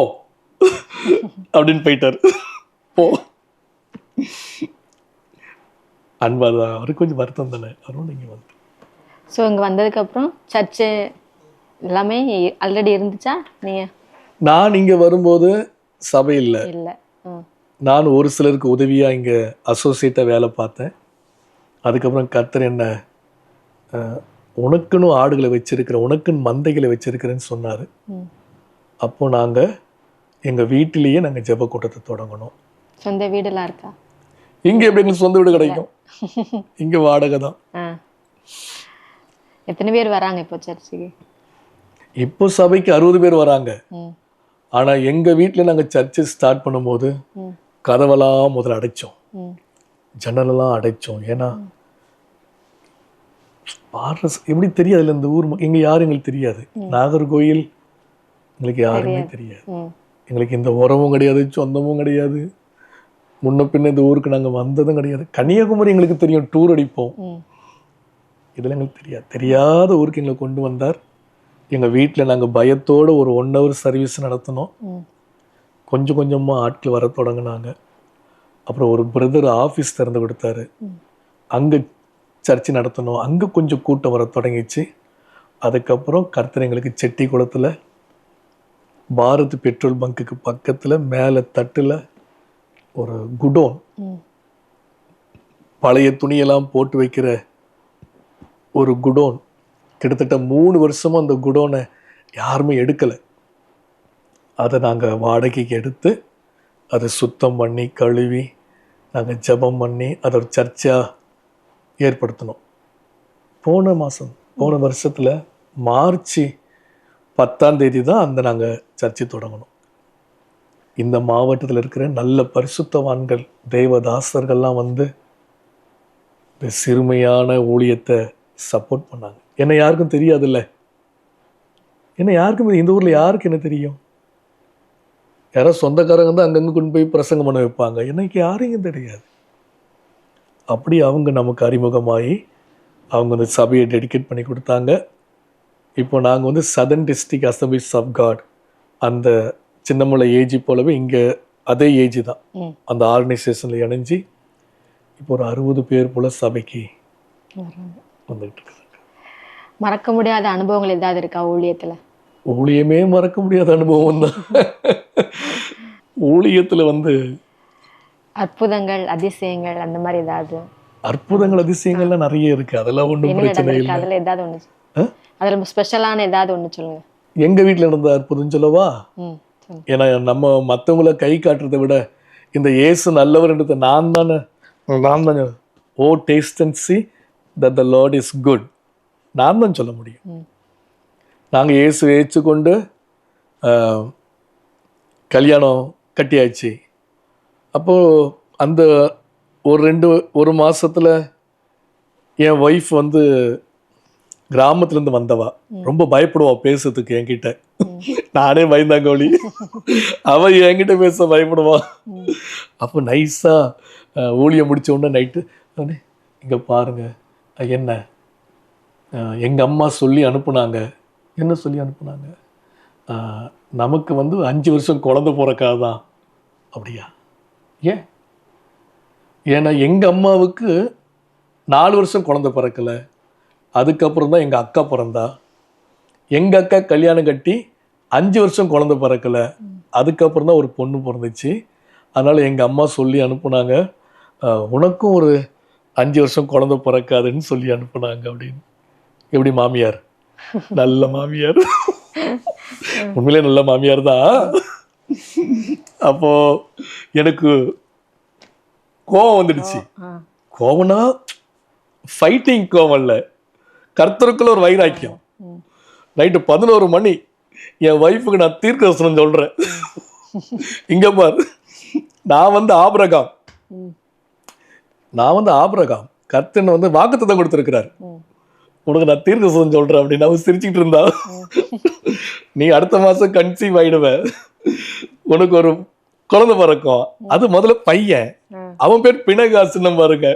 அப்படின்னு போயிட்டார். போ அன்பாதான், அவருக்கு கொஞ்சம் வருத்தம் தானே. அதனால நீங்கள் வந்து ஸோ இங்கே வந்ததுக்கப்புறம் சர்ச்சு எல்லாமே ஆல்ரெடி இருந்துச்சா? நீங்கள் நான் இங்கே வரும்போது சபை இல்லை. இல்லை, நான் ஒரு சிலருக்கு உதவியாக இங்கே அசோசியேட்டாக வேலை பார்த்தேன். அதுக்கப்புறம் கர்த்தர் என்ன உனக்குன்னு ஆடுகளை வச்சிருக்கிறேன், உனக்குன்னு மந்தைகளை வச்சிருக்கிறேன்னு சொன்னார். அப்போ நாங்கள் எங்கள் வீட்டிலேயே நாங்கள் ஜெப கூட்டத்தை தொடங்கணும். சொந்த வீடெல்லாம் இருக்கா? இங்கே எப்படி எங்களுக்கு சொந்த வீடு கிடைக்கும்? இங்கே வாடகை தான். எத்தனை பேர் வராங்க இப்போ சர்ச்சுக்கு? இப்போ சபைக்கு 60 பேர் வராங்க. ஆனால் எங்கள் வீட்டில் நாங்கள் சர்ச்சு ஸ்டார்ட் பண்ணும்போது கதவெல்லாம் முதல்ல அடைச்சோம், ஜன்னலெல்லாம் அடைச்சோம். ஏன்னா பாடுற எப்படி தெரியாதுல்ல, இந்த ஊர் எங்க யாரும் எங்களுக்கு தெரியாது. நாகர்கோயில் எங்களுக்கு யாருமே தெரியாது. எங்களுக்கு இந்த உறவும் கிடையாது, சொந்தமும் கிடையாது, முன்ன பின்ன இந்த ஊருக்கு நாங்கள் வந்ததும் கிடையாது. கன்னியாகுமரி எங்களுக்கு தெரியும், டூர் அடிப்போம். இதெல்லாம் எங்களுக்கு தெரியாது. தெரியாத ஊருக்கு எங்களை கொண்டு வந்தார். எங்கள் வீட்டில் நாங்கள் பயத்தோடு ஒரு 1 hour சர்வீஸ் நடத்தினோம். கொஞ்சம் கொஞ்சமாக ஆட்கள் வர தொடங்கினாங்க. அப்புறம் ஒரு பிரதர் ஆஃபீஸ் திறந்து கொடுத்தாரு, அங்கே சர்ச்சு நடத்தணும். அங்கே கொஞ்சம் கூட்டம் வர தொடங்கிச்சு. அதுக்கப்புறம் கர்த்தர் எங்களுக்கு செட்டி குளத்தில் பாரத் பெட்ரோல் பங்குக்கு பக்கத்தில் மேலே தட்டில் ஒரு குடோன், பழைய துணியெல்லாம் போட்டு வைக்கிற ஒரு குடோன். கிட்டத்தட்ட 3 வருஷமும் அந்த குடோனை யாருமே எடுக்கலை. அதை நாங்கள் வாடகைக்கு எடுத்து அதை சுத்தம் பண்ணி கழுவி நாங்கள் ஜெபம் பண்ணி அதை ஒரு சர்ச்சாக ஏற்படுத்தினோம். போன வருஷத்தில் மார்ச் 10ஆம் தேதி தான் அந்த நாங்கள் சர்ச்சை தொடங்கணும். இந்த மாவட்டத்தில் இருக்கிற நல்ல பரிசுத்தவான்கள் தேவதாசர்கள்லாம் வந்து இந்த சிறுமையான ஊழியத்தை சப்போர்ட் பண்ணாங்க. என்னை யாருக்கும் தெரியாதுல்ல, இந்த ஊரில் யாருக்கு என்ன தெரியும்? யாராவது சொந்தக்காரங்க தான் அங்கங்கே கொண்டு போய் பிரசங்கம் பண்ண வைப்பாங்க. எனக்கு யாரையும் தெரியாது. அப்படி அவங்க நமக்கு அறிமுகமாகி அவங்க வந்து சபையை டெடிகேட் பண்ணி கொடுத்தாங்க. இப்போ நாங்கள் வந்து southern district Assemblies of God, அந்த சின்னமலை ஏஜி போலவே இங்கே அதே ஏஜி தான் அந்த ஆர்கனைசேஷனில் இணைஞ்சி இப்போ ஒரு 60 பேர் போல் சபைக்கு வந்துகிட்டு இருக்காங்க. மறக்க முடியாத அனுபவங்கள் ஏதாவது இருக்கா ஊழியத்தில்? ஊழியமே மறக்க முடியாத அனுபவம் தான். ஊழியத்தில் வந்து அற்புதங்கள் அதிசயங்கள் அந்த மாதிரி ஏதாவது? அற்புதங்கள் அதிசயங்கள்லாம் நிறைய இருக்கு, அதெல்லாம் ஒன்றும் பிரச்சனை இல்லை. அதில் ஏதாவது ஒன்று, அதில் ஸ்பெஷலான ஏதாவது ஒன்று சொல்லுங்க. எங்கள் வீட்டில் நடந்த அற்புதம் சொல்லவா? ஏன்னா நம்ம மற்றவங்கள கை காட்டுறதை விட இந்த இயேசு நல்லவர்ன்றதை நான் தானே oh taste and see that the Lord is good நான் தான் சொல்ல முடியும். நாங்கள் இயேசு ஏற்றுக்கொண்டு கல்யாணம் கட்டியாச்சு. அப்போது அந்த ஒரு மாதத்தில் என் ஒய்ஃப் வந்து கிராமத்துலேருந்து வந்தவா, ரொம்ப பயப்படுவா பேசுறதுக்கு என்கிட்ட. நானே பயந்தாங்கோழி, அவள் என்கிட்ட பேச பயப்படுவா. அப்போ நைஸாக ஊழியம் முடிச்ச உடனே நைட்டு இங்கே பாருங்க, என்ன எங்கள் அம்மா சொல்லி அனுப்புனாங்க. என்ன சொல்லி அனுப்புனாங்க? நமக்கு வந்து 5 வருஷம் குழந்தை பிறக்காதான். அப்படியா? ஏன்னா எங்கள் அம்மாவுக்கு 4 வருஷம் குழந்தை பிறக்கலை. அதுக்கப்புறம் தான் எங்கள் அக்கா பிறந்தா. எங்கள் அக்கா கல்யாணம் கட்டி 5 வருஷம் குழந்தை பிறக்கலை. அதுக்கப்புறம் தான் ஒரு பொண்ணு பிறந்துச்சு. அதனால் எங்கள் அம்மா சொல்லி அனுப்புனாங்க, உனக்கும் ஒரு 5 வருஷம் குழந்தை பிறக்காதுன்னு சொல்லி அனுப்புனாங்க அப்படின்னு. எப்படி மாமியார்? நல்ல மாமியார், உண்மையிலே நல்ல மாமியார் தான். அப்போ எனக்கு கோவம் வந்துடுச்சு. கோவம்னா ஃபைட்டிங் கோவம் இல்லை, கர்த்தருக்குள்ள ஒரு வைராக்கியம். நைட்டு 11 மணி என் ஒய்ஃபுக்கு நான் தீர்க்கதரிசனம் சொல்றேன். இங்க பாரு, நான் வந்து ஆபிரகாம் கர்த்தன் வந்து வாக்குத்தத்தம் கொடுத்திருக்கிறார், உனக்கு நான் தீர்க்கதரிசனம் சொல்றேன் அப்படின்னு அவன் சிரிச்சுக்கிட்டு இருந்தா. நீ அடுத்த மாசம் கன்சீவ் ஆயிடுவ, உனக்கு ஒரு குழந்தை பிறக்கும். அது முதல்ல பையன், அவன் பேர் பிணகாசுன்னு பாருங்க.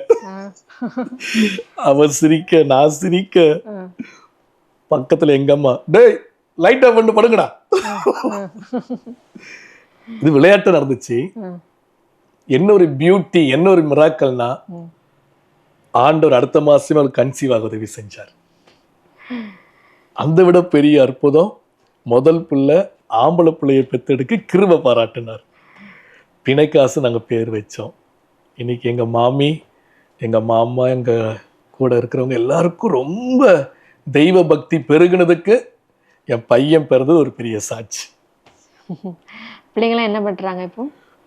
அவன் சிரிக்க, நான் சிரிக்க, பக்கத்துல எங்க அம்மா டேய் லைட் ஆஃப் பண்ணி படுங்கடா. இது விளையாட்டு நடந்துச்சு. என்ன ஒரு பியூட்டி, என்ன ஒரு மிராக்கல்னா, ஆண்டவர் அடுத்த மாசமே அவள் கன்சீவ் ஆக உதவி செஞ்சார். அந்த விட பெரிய அற்புதம், முதல் பிள்ளை ஆம்பளை பிள்ளையை பெத்தெடுக்க கிருபை பாராட்டினார். பிணைக்காசு நாங்கள் பேர் வச்சோம். இன்னைக்கு எங்கள் மாமி, எங்கள் மாமா, எங்கள் கூட இருக்கிறவங்க எல்லாருக்கும் ரொம்ப தெய்வ பக்தி பெருகினதுக்கு என் பையன் பிறந்தது ஒரு பெரிய சாட்சி. பிள்ளைங்களாம் என்ன பண்ணுறாங்க? இப்போ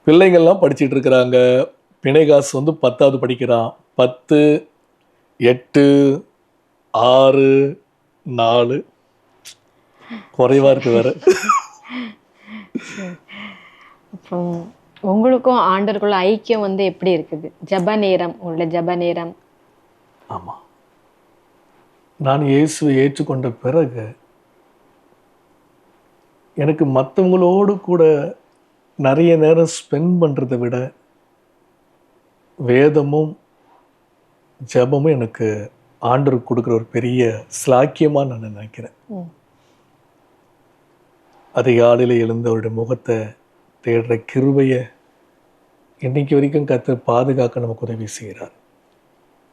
பிள்ளைங்கள்லாம் படிச்சுட்டு இருக்கிறாங்க. பிணைகாசு வந்து 10வது படிக்கிறான். 10, 8, 6, 4 குறைவா இருக்கு வேற. அப்புறம் உங்களுக்கும் ஆண்டவருக்குள்ள ஐக்கியம் வந்து எப்படி இருக்குது? ஜப நேரம், உள்ள ஜப நேரம். ஆமா, நான் இயேசுவை ஏற்றுக்கொண்ட பிறகு எனக்கு மற்றவங்களோடு கூட நிறைய நேரம் ஸ்பெண்ட் பண்றதை விட வேதமும் ஜபமும் எனக்கு ஆண்டவருக்கு கொடுக்குற ஒரு பெரிய ஸ்லாக்கியமா நான் நினைக்கிறேன். அதிகாலையில் எழுந்த அவருடைய முகத்தை தேடுற கிருபையை இன்னைக்கு வரைக்கும் கர்த்தர் பாதுகாக்க நமக்கு உதவி செய்கிறார்.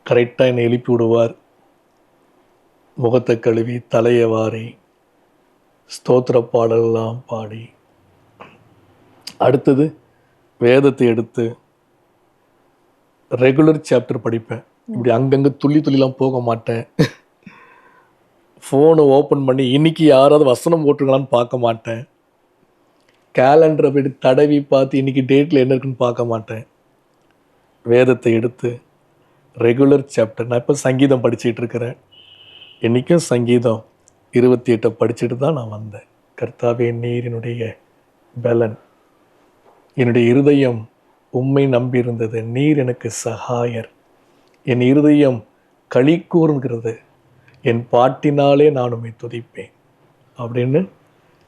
கரெக்டாக என்னை எழுப்பி விடுவார். முகத்தை கழுவி தலையை வாரி ஸ்தோத்திர பாடலாம் பாடி, அடுத்தது வேதத்தை எடுத்து ரெகுலர் சாப்டர் படிப்பேன். இப்படி அங்கங்கே துள்ளிலாம் போக மாட்டேன். ஃபோனை ஓப்பன் பண்ணி இன்னைக்கு யாராவது வசனம் போட்டுருங்களான்னு பார்க்க மாட்டேன். கேலண்டரை போய்ட்டு தடவி பார்த்து இன்னைக்கு டேட்டில் என்ன இருக்குன்னு பார்க்க மாட்டேன். வேதத்தை எடுத்து ரெகுலர் சாப்டர், நான் இப்போ சங்கீதம் படிச்சுட்டு இருக்கிறேன். இன்றைக்கும் சங்கீதம் 28 படிச்சுட்டு தான் நான் வந்தேன். கர்த்தாவே, நீர் என்னுடைய பலன், என்னுடைய இருதயம் உம்மை நம்பியிருந்தது, நீர் எனக்கு சகாயர், என் இருதயம் களி கூர்கிறது, என் பாட்டினாலே நான் உம்மை துதிப்பேன் அப்படின்னு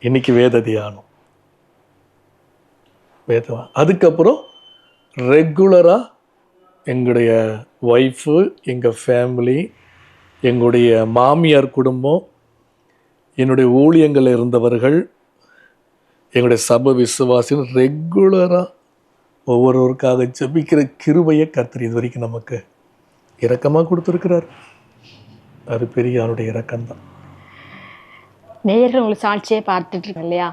இன்னைக்கு வேத தியானம். அதுக்கப்புறம் ரெகுலராக எங்களுடைய ஒய்ஃபு, எங்கள் ஃபேமிலி, எங்களுடைய மாமியார் குடும்பம், என்னுடைய ஊழியங்களில் இருந்தவர்கள், எங்களுடைய சபை விசுவாசிகள் ரெகுலராக ஒவ்வொருவருக்காக ஜெபிக்கிற கிருபையை கர்த்தர் இது வரைக்கும் நமக்கு இரக்கமாக கொடுத்துருக்கிறார். அது பெரிய அவனுடைய இரக்கம்தான். நேயர்கள் உங்களுக்கு சாட்சியை பார்த்துட்டு இருக்க இல்லையா,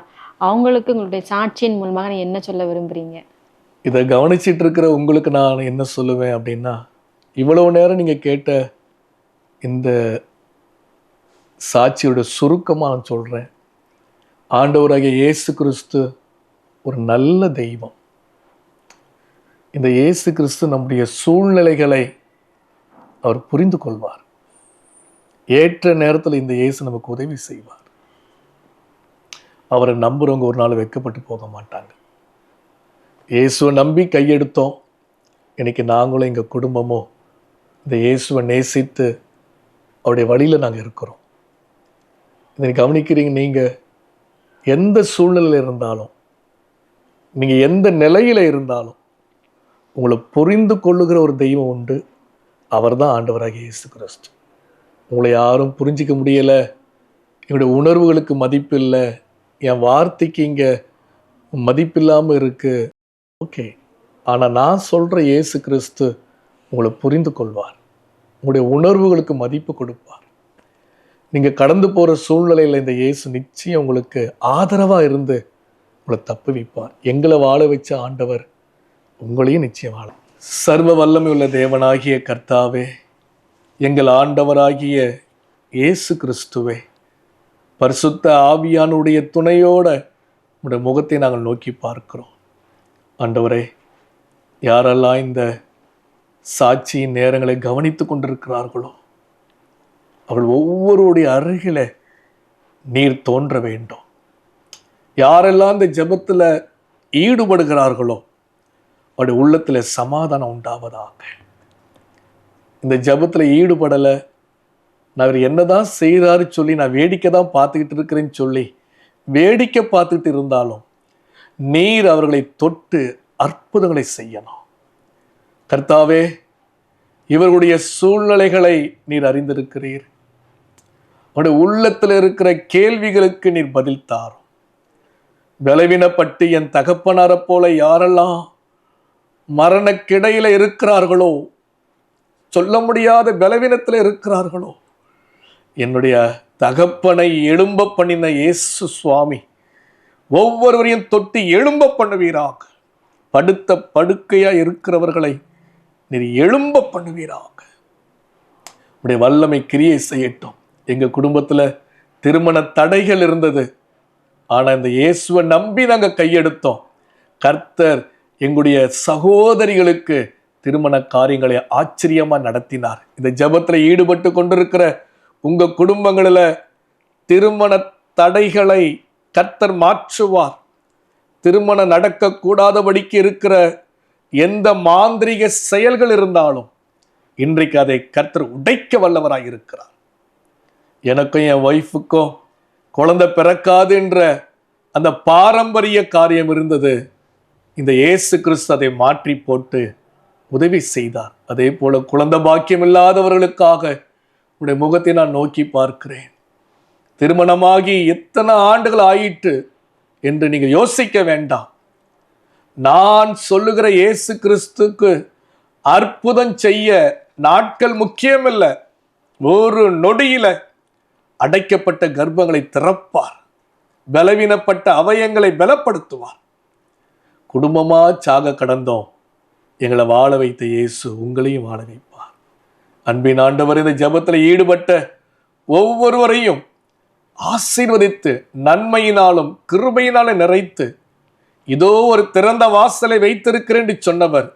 அவங்களுக்கு உங்களுடைய சாட்சியின் மூலமாக நீ என்ன சொல்ல விரும்புறீங்க? இதை கவனிச்சிட்டு இருக்கிற உங்களுக்கு நான் என்ன சொல்லுவேன் அப்படின்னா, இவ்வளவு நேரம் நீங்கள் கேட்ட இந்த சாட்சியோட சுருக்கமாக நான் சொல்கிறேன். ஆண்டவராகிய இயேசு கிறிஸ்து ஒரு நல்ல தெய்வம். இந்த இயேசு கிறிஸ்து நம்முடைய சூழ்நிலைகளை அவர் புரிந்து கொள்வார். ஏற்ற நேரத்தில் இந்த இயேசு நமக்கு உதவி செய்வார். அவரை நம்புறவங்க ஒரு நாள் வெட்கப்பட்டு போக மாட்டாங்க. இயேசுவை நம்பி கையெடுத்தோம். இன்னைக்கு நாங்களும் எங்கள் குடும்பமும் இந்த இயேசுவை நேசித்து அவருடைய வழியில் நாங்கள் இருக்கிறோம். இதை கவனிக்கிறீங்க. நீங்கள் எந்த சூழ்நிலையில் இருந்தாலும், நீங்கள் எந்த நிலையில் இருந்தாலும், உங்களை புரிந்து கொள்ளுகிற ஒரு தெய்வம் உண்டு. அவர் தான் ஆண்டவராகிய இயேசு கிறிஸ்து. உங்களை யாரும் புரிஞ்சிக்க முடியலை, என்னுடைய உணர்வுகளுக்கு மதிப்பு இல்லை, என் வார்த்தைக்கு இங்கே மதிப்பில்லாமல் இருக்குது, ஓகே. ஆனால் நான் சொல்கிற இயேசு கிறிஸ்து உங்களை புரிந்து கொள்வார், உங்களுடைய உணர்வுகளுக்கு மதிப்பு கொடுப்பார். நீங்கள் கடந்து போகிற சூழ்நிலையில் இந்த இயேசு நிச்சயம் உங்களுக்கு ஆதரவாக இருந்து உங்களை தப்பு வைப்பார். எங்களை வாழ வச்ச ஆண்டவர் உங்களையும் நிச்சயம் வாழ. சர்வ வல்லமை உள்ள தேவனாகிய கர்த்தாவே, எங்கள் ஆண்டவராகிய இயேசு கிறிஸ்துவே, பரிசுத்த ஆவியானுடைய துணையோட உங்களுடைய முகத்தை நாங்கள் நோக்கி பார்க்கிறோம். ஆண்டவரே, யாரெல்லாம் இந்த சாட்சியின் நேரங்களை கவனித்து கொண்டிருக்கிறார்களோ அவர்கள் ஒவ்வொருடைய அருகில நீர் தோன்ற வேண்டும். யாரெல்லாம் இந்த ஜெபத்தில் ஈடுபடுகிறார்களோ அவருடைய உள்ளத்தில் சமாதானம் உண்டாவதாக. இந்த ஜெபத்தில் ஈடுபடலை, நான் அவர் என்னதான் செய்கிறாரு சொல்லி நான் வேடிக்கை தான் பார்த்துக்கிட்டு இருக்கிறேன்னு சொல்லி வேடிக்கை பார்த்துக்கிட்டு இருந்தாலும் நீர் அவர்களை தொட்டு அற்புதங்களை செய்யணும். கர்த்தாவே, இவர்களுடைய சூழ்நிலைகளை நீர் அறிந்திருக்கிறீர். அவருடைய உள்ளத்தில் இருக்கிற கேள்விகளுக்கு நீர் பதில் தாரும். பலவீனப்பட்டு என் தகப்பனாரை போல யாரெல்லாம் மரணக்கிடையில இருக்கிறார்களோ, சொல்ல முடியாத பலவீனத்தில் இருக்கிறார்களோ, என்னுடைய தகப்பனை எழும்ப பண்ணின இயேசு சுவாமி ஒவ்வொருவரையும் தொட்டு எழும்ப பண்ணுவீராக. படுத்த படுக்கையா இருக்கிறவர்களை நீர் எழும்ப பண்ணுவீராக. உடைய வல்லமை கிரியை செய்யட்டும். எங்க குடும்பத்துல திருமண தடைகள் இருந்தது, ஆனா இந்த இயேசுவை நம்பி நாங்க கையெடுத்தோம். கர்த்தர் எங்களுடைய சகோதரிகளுக்கு திருமண காரியங்களை ஆச்சரியமா நடத்தினார். இந்த ஜெபத்துல ஈடுபட்டு கொண்டிருக்கிற உங்க குடும்பங்களில் திருமண தடைகளை கர்த்தர் மாற்றுவார். திருமணம் நடக்கக்கூடாதபடிக்கு இருக்கிற எந்த மாந்திரிக செயல்கள் இருந்தாலும் இன்றைக்கு அதை கர்த்தர் உடைக்க வல்லவராக இருக்கிறார். எனக்கும் என் ஒய்ஃபுக்கும் குழந்தை பிறக்காது என்ற அந்த பாரம்பரிய காரியம் இருந்தது. இந்த இயேசு கிறிஸ்து அதை மாற்றி போட்டு உதவி செய்தார். அதே போல குழந்தை பாக்கியம் இல்லாதவர்களுக்காக உடைய முகத்தை நான் நோக்கி பார்க்கிறேன். திருமணமாகி எத்தனை ஆண்டுகள் ஆயிற்று என்று நீங்கள் யோசிக்க வேண்டாம். நான் சொல்லுகிற இயேசு கிறிஸ்துக்கு அற்புதம் செய்ய நாட்கள் முக்கியமில்லை. ஒரு நொடியில அடைக்கப்பட்ட கர்ப்பங்களை திறப்பார், பலவீனப்பட்ட அவயங்களை பலப்படுத்துவார். குடும்பமா சாக கடந்தோம், எங்களை வாழ வைத்த இயேசு உங்களையும் வாழ வைப்பார். அன்பின் ஆண்டவர், இந்த ஜெபத்தில் ஈடுபட்ட ஒவ்வொருவரையும் ஆசீர்வதித்து நன்மையினாலும் கிருபையினாலும் நிறைத்து, இதோ ஒரு திறந்த வாசலை வைத்திருக்கிறேன் என்று சொன்னவர்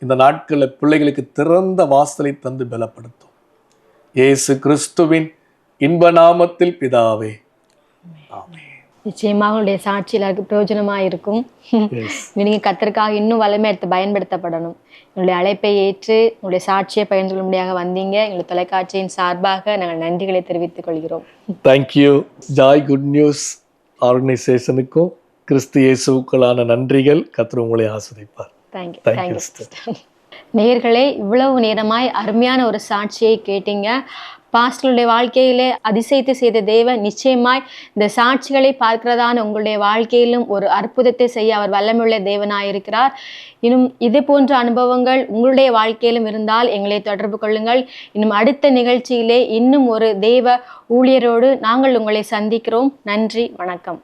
இந்த நாட்களில் பிள்ளைகளுக்கு திறந்த வாசலை தந்து பலப்படுத்தும். இயேசு கிறிஸ்துவின் இன்ப நாமத்தில் பிதாவே, ஆமென். நிச்சயமாக உங்களுடைய சாட்சி எல்லாருக்கும் பிரயோஜனமாக இருக்கும். நீங்கள் கர்த்தருக்காக இன்னும் வல்லமை எடுத்து பயன்படுத்தப்படணும். உங்களுடைய அழைப்பை ஏற்று உங்களுடைய சாட்சியை பகிர்ந்து கொள்ளும்படியாக வந்தீங்க. எங்களுடைய தொலைக்காட்சியின் சார்பாக நாங்கள் நன்றிகளை தெரிவித்துக் கொள்கிறோம். தேங்க்யூ. ஜாய் குட் நியூஸ் ஆர்கனைசேஷனுக்கும் கிறிஸ்து இயேசுவுக்குள்ளான நன்றிகள். கர்த்தர் உங்களை ஆசீர்வதிப்பார். தேங்க்யூ. நேயர்களே, இவ்வளவு நேரமாய் அருமையான ஒரு சாட்சியை கேட்டீங்க. பாஸ்டருடைய வாழ்க்கையிலே அதிசயத்தை செய்த தேவன் நிச்சயமாய் இந்த சாட்சிகளை பார்க்கிறதான உங்களுடைய வாழ்க்கையிலும் ஒரு அற்புதத்தை செய்ய அவர் வல்லமையுள்ள தேவனாயிருக்கிறார். இன்னும் இது போன்ற அனுபவங்கள் உங்களுடைய வாழ்க்கையிலும் இருந்தால் எங்களை தொடர்பு கொள்ளுங்கள். இன்னும் அடுத்த நிகழ்ச்சியிலே இன்னும் ஒரு தேவ ஊழியரோடு நாங்கள் உங்களை சந்திக்கிறோம். நன்றி, வணக்கம்.